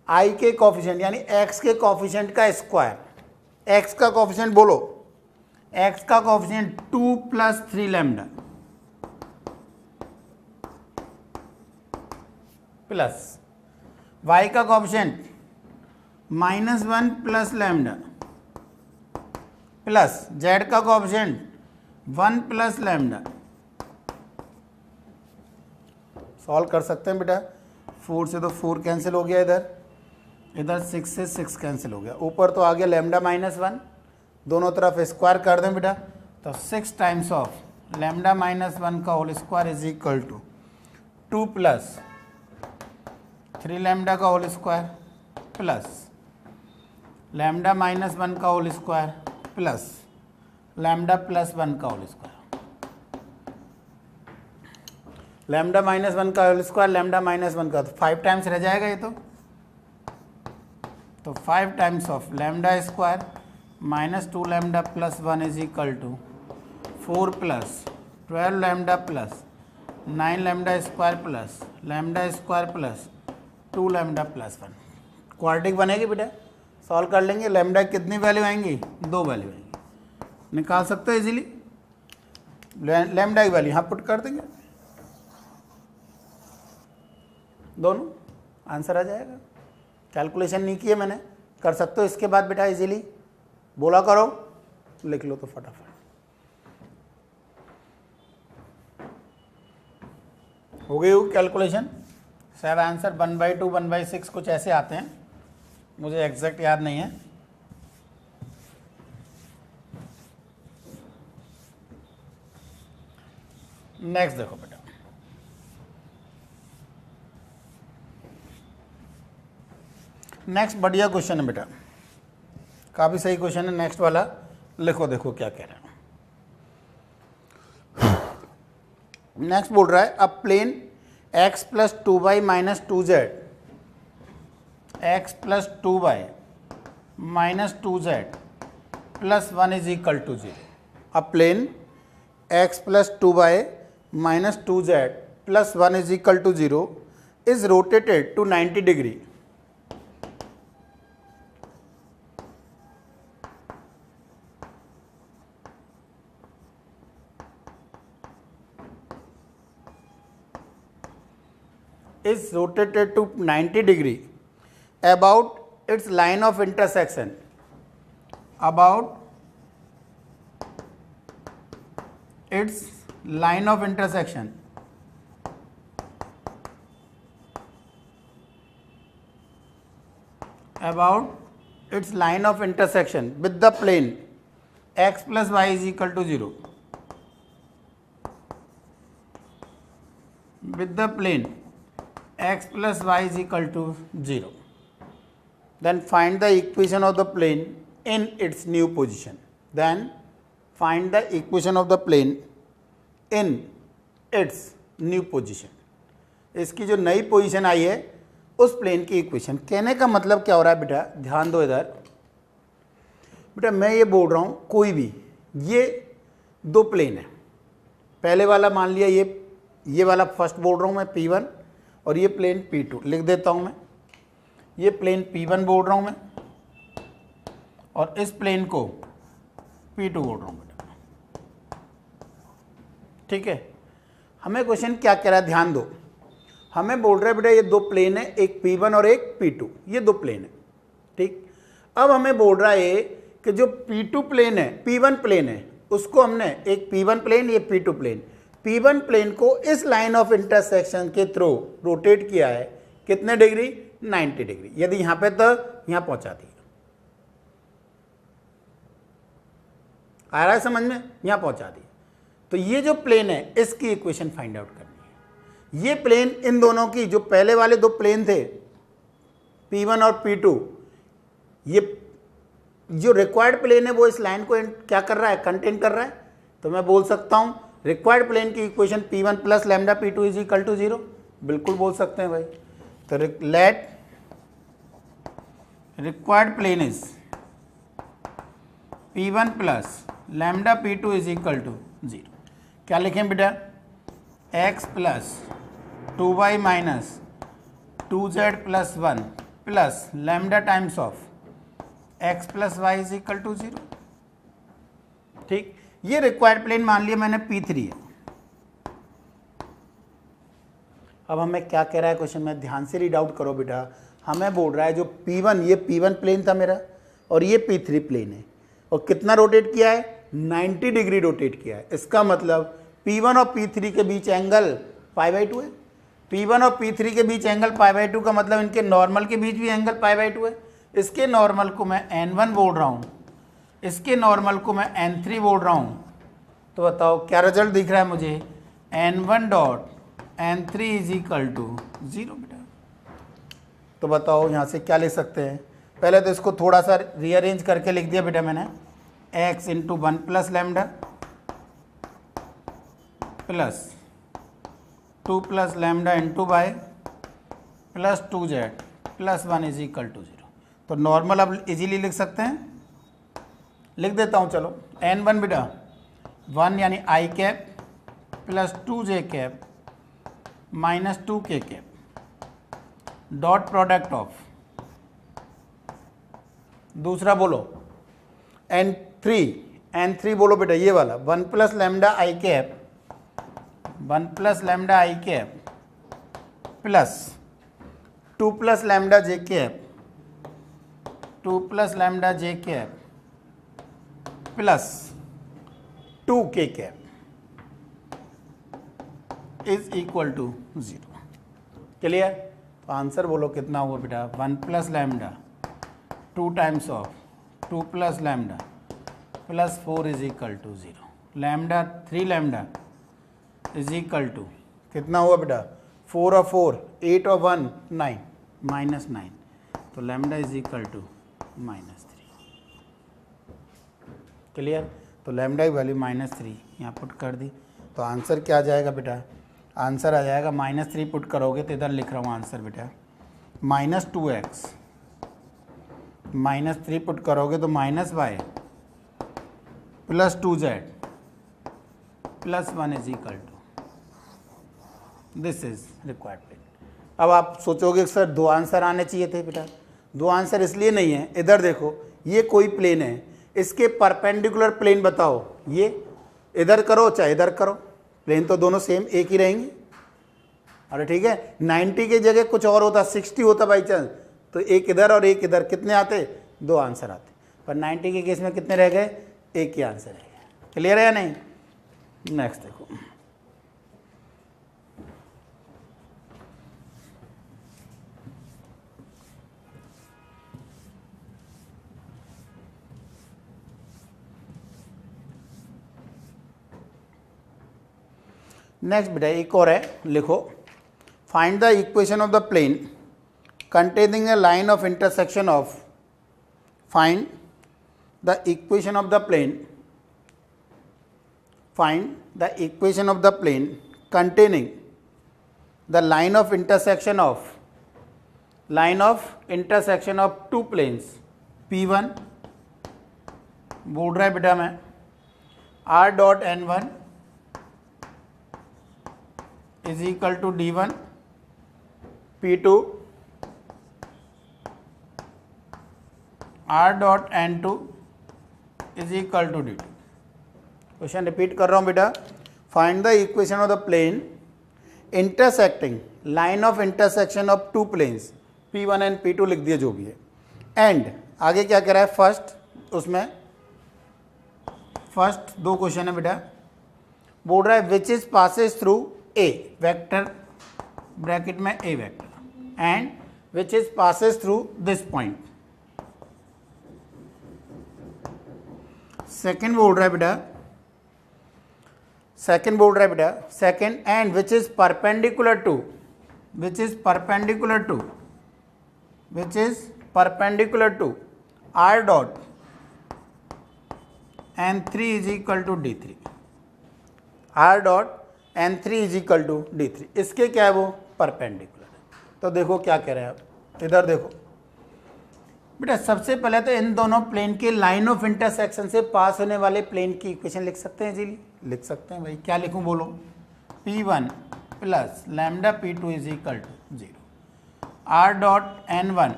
आई के कॉफिशिएंट यानी एक्स के कॉफिशिएंट का स्क्वायर, एक्स का कॉफिशिएंट बोलो, एक्स का कॉफिशिएंट 2 + 3 लैम्डा प्लस y का कॉफिशिएंट -1 + लैम्डा प्लस z का कॉफिशिएंट 1 + लैम्डा। सॉल्व कर सकते हैं बेटा। 4 से तो 4 कैंसिल हो गया, इधर 6 से 6 कैंसिल हो गया, ऊपर तो आ गया लैम्डा -1, दोनों तरफ स्क्वायर कर दें बेटा, तो 6 टाइम्स ऑफ लैम्डा -1 का whole square is equal to 2 + 3 lambda का होल स्क्वायर प्लस लैम्डा -1 का होल स्क्वायर प्लस लैम्डा +1 का होल स्क्वायर। लैम्डा -1 का होल स्क्वायर लैम्डा -1 का, तो 5 टाइम्स रह जाएगा ये तो 5 times of lambda square -2 lambda +1 is equal to 4 + 12 lambda plus 9 lambda square plus lambda square plus 2 lambda +1। Quadratic बनेगी बेटा, सॉल्व कर लेंगे। लैम्डा कितनी वैल्यू आएंगी? 2 वैल्यू आएंगी, निकाल सकते हो इजीली। लैम्डा की वैल्यू यहाँ पुट कर देंगे, दोनों आंसर आ जाएगा। कैलकुलेशन नहीं किया मैंने, कर सकते हो इसके बाद बेटा इजीली। बोला करो, लिख लो तो फटाफट। हो गई होगी कैलकुलेशन। शायद आंसर 1/2 1/6 कुछ ऐसे आते हैं, मुझे एग्जैक्ट याद नहीं है। नेक्स्ट देखो बेटा, नेक्स्ट बढ़िया क्वेश्चन है बेटा, काफ़ी सही क्वेश्चन है। नेक्स्ट वाला लिखो, देखो क्या कह रहा है। नेक्स्ट बोल रहा है a plane x plus 2y minus 2z, x plus 2y minus 2z plus 1 is equal to 0। A plane x plus 2y minus 2z plus 1 is equal to 0 is rotated to 90 degree. Is rotated to 90 degree about its line of intersection. About its line of intersection. About its line of intersection with the plane x plus y is equal to 0. With the plane x plus y is equal to 0. Then find the equation of the plane in its new position. Then find the equation of the plane in its new position. इसकी जो नई position आई है उस plane की equation. कहने का मतलब क्या हो रहा है बेटा, ध्यान दो इधर। बेटा मैं ये बोल रहा हूँ कोई भी ये दो प्लेन है, पहले वाला मान लिया ये वाला फर्स्ट बोल रहा हूँ मैं P1 और ये प्लेन P2 लिख देता हूँ मैं। ये प्लेन P1 बोल रहा हूँ मैं और इस प्लेन को P2 बोल रहा हूँ बेटा, ठीक है। हमें क्वेश्चन क्या कह रहा है, ध्यान दो। हमें बोल रहा है बेटा ये दो प्लेन है, एक P1 और एक P2, ये दो प्लेन है, ठीक। अब हमें बोल रहा है कि जो P2 प्लेन है, P1 प्लेन है, उसको हमने एक P1 प्लेन, ये P2 प्लेन, P1 प्लेन को इस लाइन ऑफ इंटरसेक्शन के थ्रू रोटेट किया है कितने डिग्री, 90 डिग्री। यदि यहां पे तो यहां पहुंचा दी, आ रहा है समझ में, यहां पहुंचा दी। तो ये जो प्लेन है इसकी इक्वेशन फाइंड आउट करनी है। ये प्लेन इन दोनों की, जो पहले वाले दो प्लेन थे P1 और P2, ये जो रिक्वायर्ड प्लेन है वो इस लाइन को क्या कर रहा है, कंटेन कर रहा है। तो मैं बोल सकता हूं रिक्वायर्ड प्लेन की equation P1 plus lambda P2 is equal to 0, बिल्कुल बोल सकते हैं भाई। तो let required plane is P1 plus lambda P2 is equal to 0। क्या लिखें बेटा, x plus 2y minus 2z plus 1 plus lambda times of x plus y is equal to 0, ठीक। ये रिक्वायर्ड प्लेन मान लिया मैंने P3 है। अब हमें क्या कह रहा है क्वेश्चन में, ध्यान से रीड आउट करो बेटा। हमें बोल रहा है जो P1, ये P1 प्लेन था मेरा और ये P3 प्लेन है, और कितना रोटेट किया है, 90 डिग्री रोटेट किया है। इसका मतलब P1 और P3 के बीच एंगल π/2 है। P1 और P3 के बीच एंगल π/2 का मतलब इनके नॉर्मल के बीच भी एंगल π/2 है। इसके नॉर्मल को मैं n1 बोल रहा हूँ, इसके नॉर्मल को मैं n3 बोल रहा हूँ। तो बताओ क्या रिजल्ट दिख रहा है मुझे, n1 dot n3 is equal to 0 बेटा। तो बताओ यहाँ से क्या लिख सकते हैं, पहले तो इसको थोड़ा सा रीअरेंज करके लिख दिया बेटा मैंने, x into 1 plus lambda plus 2 plus lambda into y plus 2z plus 1 is equal to 0। तो नॉर्मल अब इजीली लिख सकते हैं, लिख देता हूँ चलो। n1 बेटा 1 यानी i cap plus 2j cap minus 2k cap dot product of, दूसरा बोलो n3 बोलो बेटा ये वाला 1 plus lambda i cap, 1 plus lambda i cap plus 2 plus lambda j cap, 2 plus lambda j cap plus 2k cap is equal to 0। Clear? तो answer बोलो कितना हुआ बेटा, 1 plus lambda 2 times of 2 plus lambda plus 4 is equal to 0। Lambda 3 lambda is equal to कितना हुआ बेटा, 4 और 4 8 और 1 9 माइनस 9। तो lambda is equal to -3। Clear. तो लैम्डा की वैल्यू -3 यहाँ पुट कर दी। तो आंसर क्या आ जाएगा बेटा, आंसर आ जाएगा -3 पुट करोगे तो इधर लिख रहा हूँ आंसर बेटा -2x, -3 पुट करोगे तो -y + 2z + 1 is equal to this is required plane. अब आप सोचोगे सर 2 आंसर आने चाहिए थे बेटा, 2 आंसर इसलिए नहीं है, इधर देखो ये कोई प्लेन है, इसके परपेंडिकुलर प्लेन बताओ, ये इधर करो चाहे इधर करो, प्लेन तो दोनों सेम एक ही रहेंगे। अरे ठीक है, 90 की जगह कुछ और होता, 60 होता बाई चांस, तो एक इधर और एक इधर, कितने आते, 2 आंसर आते। पर 90 के केस में कितने रह गए, एक ही आंसर रह गया। क्लियर है या नहीं। नेक्स्ट देखो, नेक्स्ट बेटा एक और है, लिखो find the equation of the plane containing a line of intersection of, find the equation of the plane, find the equation of the plane containing the line of intersection of, line of intersection of 2 planes P1 बोल रहा है बेटा मैं R.N1 is equal to D1 P2 R.N2 is equal to D2। Question repeat कर रहा हूं बेटा, find the equation of the plane intersecting, line of intersection of 2 planes P1 and P2 लिख दिया जो भी है, एंड आगे क्या कह रहा है फर्स्ट, उसमें फर्स्ट 2 क्वेश्चन है बेटा, बोल रहा है which is passes through a vector bracket में a vector and which is passes through this point. Second बोल रहा है बेटा, सेकेंड बोल रहा है बेटा, second and which is perpendicular to, which is perpendicular to, which is perpendicular to R dot N3 is equal to D3, R dot N3 is equal to D3, इसके क्या है वो परपेंडिकुलर है। तो देखो क्या कह रहे हैं आप, इधर देखो बेटा, सबसे पहले तो इन दोनों प्लेन के लाइन ऑफ इंटरसेक्शन से पास होने वाले प्लेन की इक्वेशन लिख सकते हैं जी, लिख सकते हैं भाई। क्या लिखूं बोलो, P1 plus lambda P2 is equal to 0, R dot N1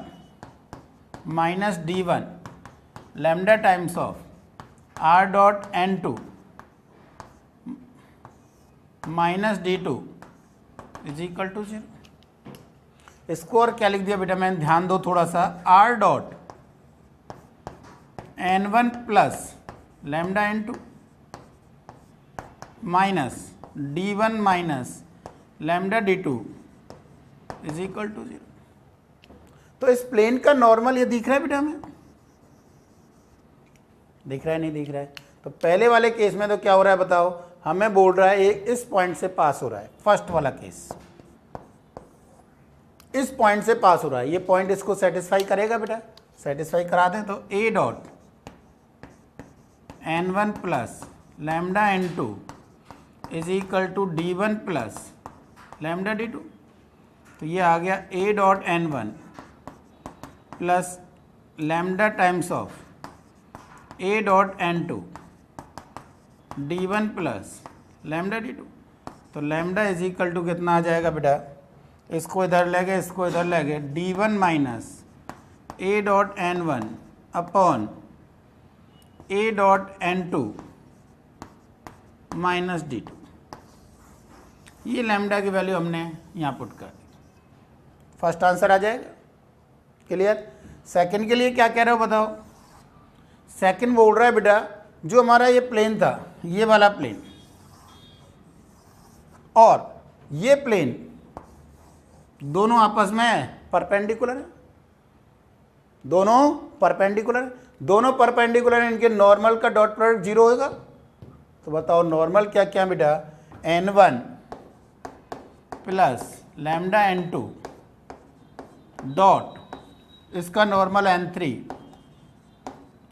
minus D1 lambda times of R dot N2 minus D2 is equal to 0। इसको और क्या लिख दिया बेटा मैंने, ध्यान दो थोड़ा सा, R dot N1 plus lambda N2 minus D1 minus lambda D2 is equal to 0। तो इस प्लेन का नॉर्मल ये दिख रहा है बेटा हमें, दिख रहा है नहीं दिख रहा है। तो पहले वाले केस में तो क्या हो रहा है बताओ, हमें बोल रहा है इस पॉइंट से पास हो रहा है, फर्स्ट वाला केस इस पॉइंट से पास हो रहा है, ये पॉइंट इसको सेटिस्फाई करेगा बेटा, सेटिस्फाई करा दें तो A dot N1 plus lambda N2 is equal to D1 plus lambda D2। तो ये आ गया A dot N1 plus lambda times of A dot N2 D1 plus lambda D2। तो लैम्डा इज इक्वल टू कितना आ जाएगा बेटा, इसको इधर ले गए, इसको इधर ले गए, D1 minus A dot N1 upon A dot N2 minus D2। ये लैम्डा की वैल्यू हमने यहाँ पुट कर दी, फर्स्ट आंसर आ जाएगा। क्लियर। सेकंड के लिए क्या कह रहे हो बताओ, सेकंड बोल रहा है बेटा जो हमारा ये प्लेन था, ये वाला प्लेन और ये प्लेन दोनों आपस में परपेंडिकुलर है, दोनों परपेंडिकुलर, दोनों परपेंडिकुलर, इनके नॉर्मल का डॉट प्रोडक्ट 0 होगा। तो बताओ नॉर्मल क्या क्या बेटा, N1 plus lambda N2 dot इसका normal N3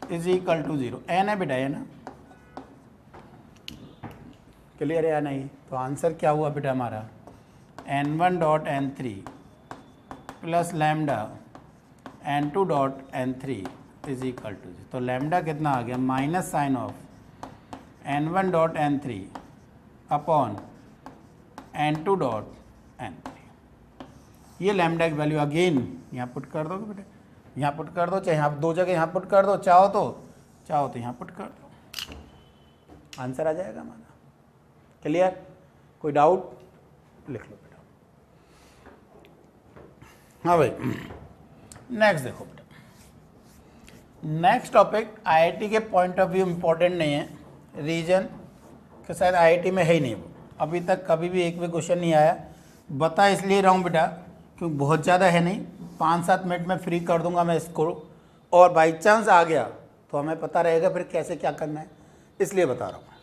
is equal to 0, N है बेटा, है ना, क्लियर है या नहीं? तो आंसर क्या हुआ बेटा हमारा n1 dot n3 plus lambda n2 dot n3 is equal to, तो लैम्डा कितना आ गया minus sign of n1 dot n3 upon n2 dot n3। ये लैम्डा की वैल्यू अगेन यहाँ पुट कर दो बेटे, यहाँ पुट कर दो, चाहे यहाँ दो जगह यहाँ पुट कर दो, चाहो तो यहाँ पुट कर दो, आंसर आ जाएगा हमारा। क्लियर? कोई डाउट? लिख लो बेटा। हाँ भाई, नेक्स्ट देखो बेटा, नेक्स्ट टॉपिक आईआईटी के पॉइंट ऑफ व्यू इंपॉर्टेंट नहीं है, रीजन के शायद आईआईटी में है ही नहीं, वो अभी तक कभी भी एक भी क्वेश्चन नहीं आया। बता इसलिए रहा हूँ बेटा क्योंकि बहुत ज़्यादा है नहीं, 5-7 मिनट में फ्री कर दूंगा मैं इसको, और बाई चांस आ गया तो हमें पता रहेगा फिर कैसे क्या करना है, इसलिए बता रहा हूँ मैं।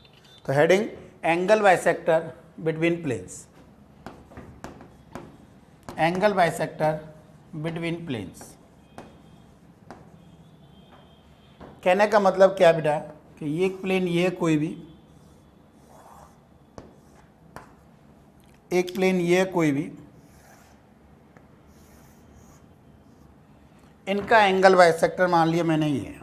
तो heading angle bisector between planes, angle bisector between planes. कहने का मतलब क्या बेटा कि ये एक प्लेन, ये कोई भी एक प्लेन, ये कोई भी, इनका एंगल बाइसेक्टर मान लिया मैंने ये।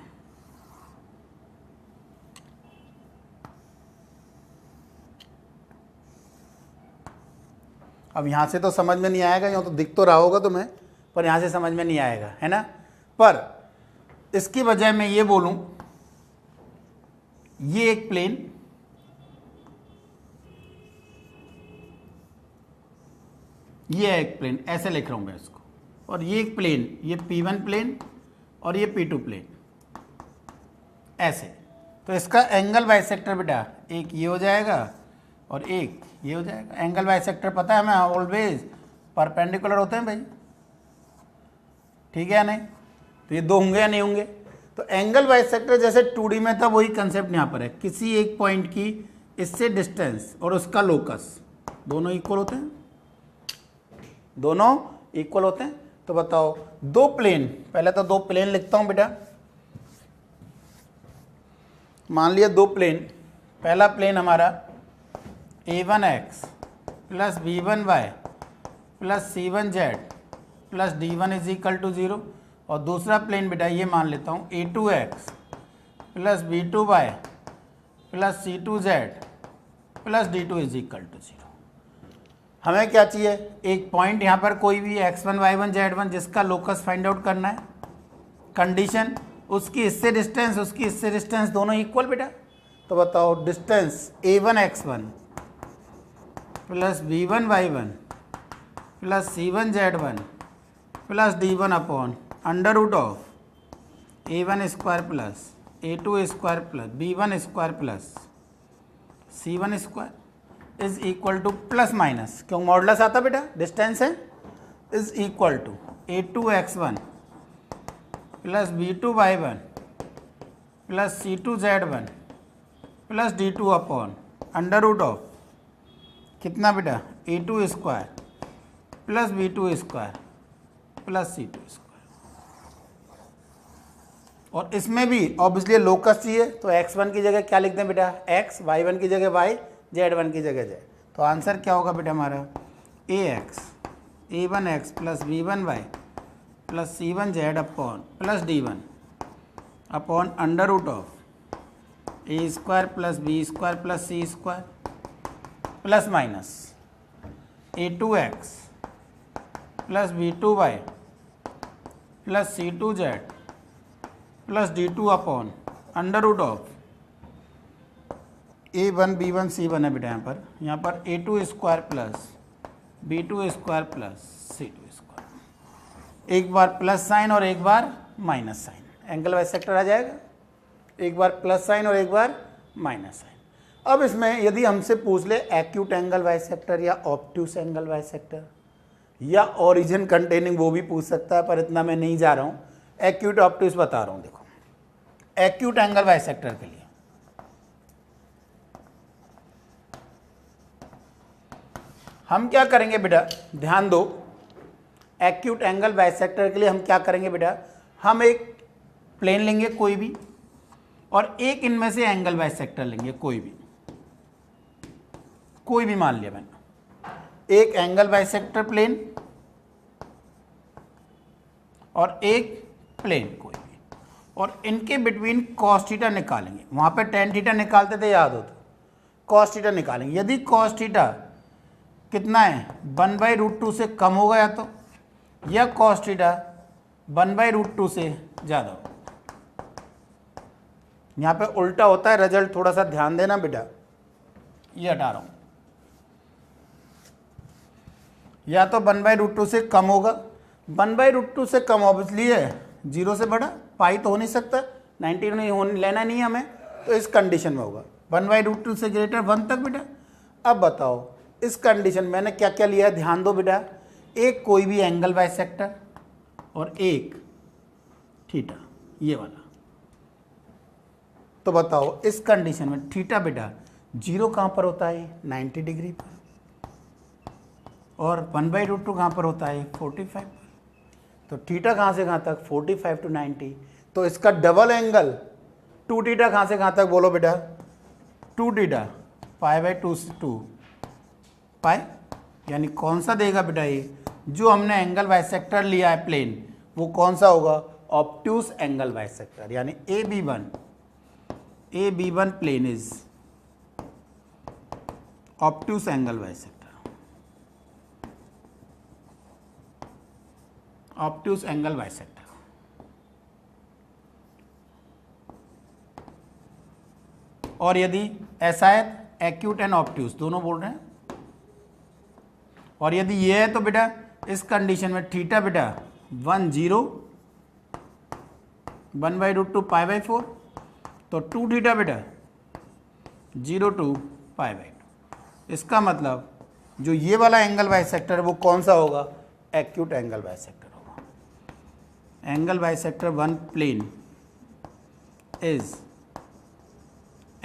अब यहाँ से तो समझ में नहीं आएगा, यूँ तो दिख तो रहा होगा तुम्हें, पर यहाँ से समझ में नहीं आएगा, है ना। पर इसकी बजाय मैं ये बोलूँ, ये एक प्लेन, ये एक प्लेन, ऐसे लिख रहा हूँ मैं इसको, और ये एक प्लेन, ये P1 प्लेन और ये P2 प्लेन, ऐसे। तो इसका एंगल बाइसेक्टर बेटा एक ये हो जाएगा और एक ये हो जाएगा। एंगल बाइसेक्टर पता है हमें ऑलवेज परपेंडिकुलर होते हैं भाई, ठीक है या नहीं? तो ये दो होंगे या नहीं होंगे? तो एंगल बाइसेक्टर जैसे 2D में था वही कंसेप्ट यहाँ पर है, किसी एक पॉइंट की इससे डिस्टेंस और उसका लोकस दोनों इक्वल होते हैं, दोनों इक्वल होते हैं। तो बताओ दो प्लेन, पहले तो दो प्लेन लिखता हूं बेटा, मान लिया दो प्लेन, पहला प्लेन हमारा a1x plus b1y plus c1z plus d1 is equal to 0, और दूसरा प्लेन बेटा ये मान लेता हूँ a2x plus b2y plus c2z plus d2 is equal to 0। हमें क्या चाहिए? एक पॉइंट यहाँ पर कोई भी x1 y1 z1 जिसका लोकस फाइंड आउट करना है। कंडीशन उसकी इससे डिस्टेंस, उसकी इससे डिस्टेंस दोनों इक्वल बेटा। तो बताओ distance a1 x1 plus b1 y1 plus c1 z1 plus d1 upon under root of a1 square plus a2 square plus b1 square plus c1 square is equal to plus minus, क्यों modulus आता बेटा, distance है, is equal to a2x1 plus b2y1 plus c2z1 plus d2 upon under root of कितना बेटा a2 square plus b2 square plus c2 square. और इसमें भी obviously locus चाहिए, तो x1 की जगह क्या लिखते हैं बेटा x, y1 की जगह y, z1 की जगह z। तो आंसर क्या होगा बेटा हमारा ax a1x plus b1y plus c1z upon plus d1 upon under root of a square plus b square plus c square plus minus a2x plus b2y plus c2z plus d2 upon under root of a1 b1 c1 है बेटा, यहाँ पर a2 square plus b2 square plus c2 square, एक बार plus sign और एक बार minus sign, angle bisector आ जाएगा, एक बार प्लस साइन और एक बार माइनस साइन। अब इसमें यदि हमसे पूछ ले एक्यूट एंगल बाइसेक्टर या ऑब्ट्यूस एंगल बाइसेक्टर या ओरिजिन कंटेनिंग, वो भी पूछ सकता है, पर इतना मैं नहीं जा रहा हूँ, एक्यूट ऑब्ट्यूस बता रहा हूँ। देखो एक्यूट एंगल बाइसेक्टर के लिए हम क्या करेंगे बेटा, ध्यान दो, एक्यूट एंगल बाइसेक्टर के लिए हम क्या करेंगे बेटा, हम एक प्लेन लेंगे कोई भी और एक इनमें से एंगल बाइसेक्टर लेंगे कोई भी, कोई भी मान लिया मैंने, एक एंगल बाइसेक्टर प्लेन और एक प्लेन कोई भी, और इनके बिटवीन कॉस थीटा निकालेंगे। वहाँ पे टेन थीटा निकालते थे, याद हो तो, कॉस थीटा निकालेंगे। यदि कॉस थीटा कितना है 1/√2 से कम होगा या कॉस थीटा 1/√2 से ज़्यादा होगा। यहाँ पे उल्टा होता है रिजल्ट, थोड़ा सा ध्यान देना बेटा। ये हटा रहा हूँ, या तो 1/√2 से कम होगा, 1/√2 से कम ऑब्वियसली है, 0 से बड़ा, पाई तो हो नहीं सकता, 90 नहीं होने लेना नहीं हमें, तो इस कंडीशन में होगा 1/√2 से ग्रेटर 1 तक बेटा। अब बताओ इस कंडीशन मैंने क्या क्या लिया है, ध्यान दो बेटा। एक कोई भी एंगल बाइसेक्टर और एक थीटा, ये वाला। तो बताओ इस कंडीशन में थीटा बेटा 0 कहाँ पर होता है 90 डिग्री पर, और 1/√2 कहाँ पर होता है 45 पर। तो थीटा कहाँ से कहाँ तक 45 to 90। तो इसका डबल एंगल 2 थीटा कहाँ से कहाँ तक बोलो बेटा 2 थीटा, π/2 से 2 पाई, यानी कौन सा देगा बेटा ये जो हमने एंगल बाइसेक्टर लिया है प्लेन, वो कौन सा होगा ऑब्ट्यूस एंगल बाइसेक्टर, यानी AB1 plane is obtuse angle bisector, obtuse angle bisector. और यदि ऐसा है एक्यूट एंड ऑब्ट्यूस दोनों बोल रहे हैं, और यदि ये है तो बेटा इस कंडीशन में थीटा बेटा 1/√2 π/4, तो 2 थीटा बेटा 0 to π/2। इसका मतलब जो ये वाला एंगल बाइसेक्टर है वो कौन सा होगा एक्यूट एंगल बाइसेक्टर होगा। Angle bisector 1 plane is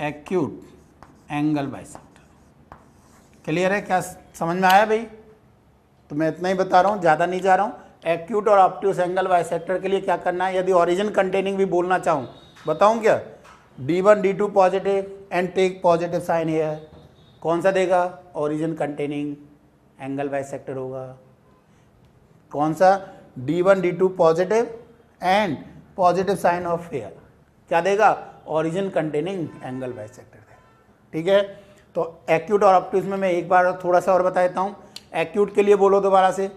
acute angle bisector. Clear है, क्या समझ में आया भाई? तो मैं इतना ही बता रहा हूँ, ज़्यादा नहीं जा रहा हूँ। एक्यूट और ऑब्ट्यूस एंगल बाइसेक्टर के लिए क्या करना है, यदि ओरिजिन कंटेनिंग भी बोलना चाहूँ बताऊँ क्या, D1 D2 positive and take positive sign here, कौन सा देगा ओरिजिन कंटेनिंग एंगल बाइसेक्टर होगा। कौन सा D1 D2 positive and positive sign of here क्या देगा ओरिजिन कंटेनिंग एंगल बाइसेक्टर देगा। ठीक है, तो एक्यूट और ऑब्ट्यूस में मैं एक बार थोड़ा सा और बता देता हूँ। एक्यूट के लिए बोलो दोबारा से,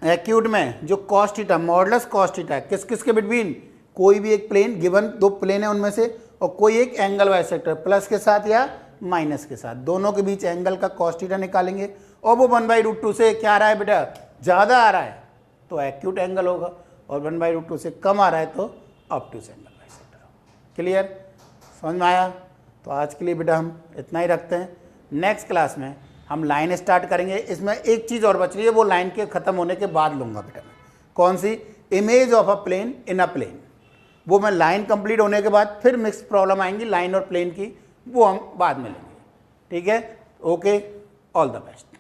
एक्यूट में जो cos theta modulus cos theta किस किस के बिटवीन, कोई भी एक प्लेन गिवन, दो प्लेन है उनमें से, और कोई एक एंगल बाइसेक्टर प्लस के साथ या माइनस के साथ, दोनों के बीच एंगल का कॉस थीटा निकालेंगे, और वो 1/√2 से क्या आ रहा है बेटा ज़्यादा आ रहा है तो एक्यूट एंगल होगा, और 1/√2 से कम आ रहा है तो ऑब्ट्यूस एंगल बाइसेक्टर होगा। क्लियर, समझ में आया? तो आज के लिए बेटा हम इतना ही रखते हैं। नेक्स्ट क्लास में हम लाइन स्टार्ट करेंगे। इसमें एक चीज़ और बच रही है, वो लाइन के ख़त्म होने के बाद लूँगा बेटा मैं। कौन सी? Image of a plane in a plane. वो मैं लाइन कंप्लीट होने के बाद फिर मिक्स प्रॉब्लम आएंगी लाइन और प्लेन की, वो हम बाद में लेंगे। ठीक है, ओके, ऑल द बेस्ट।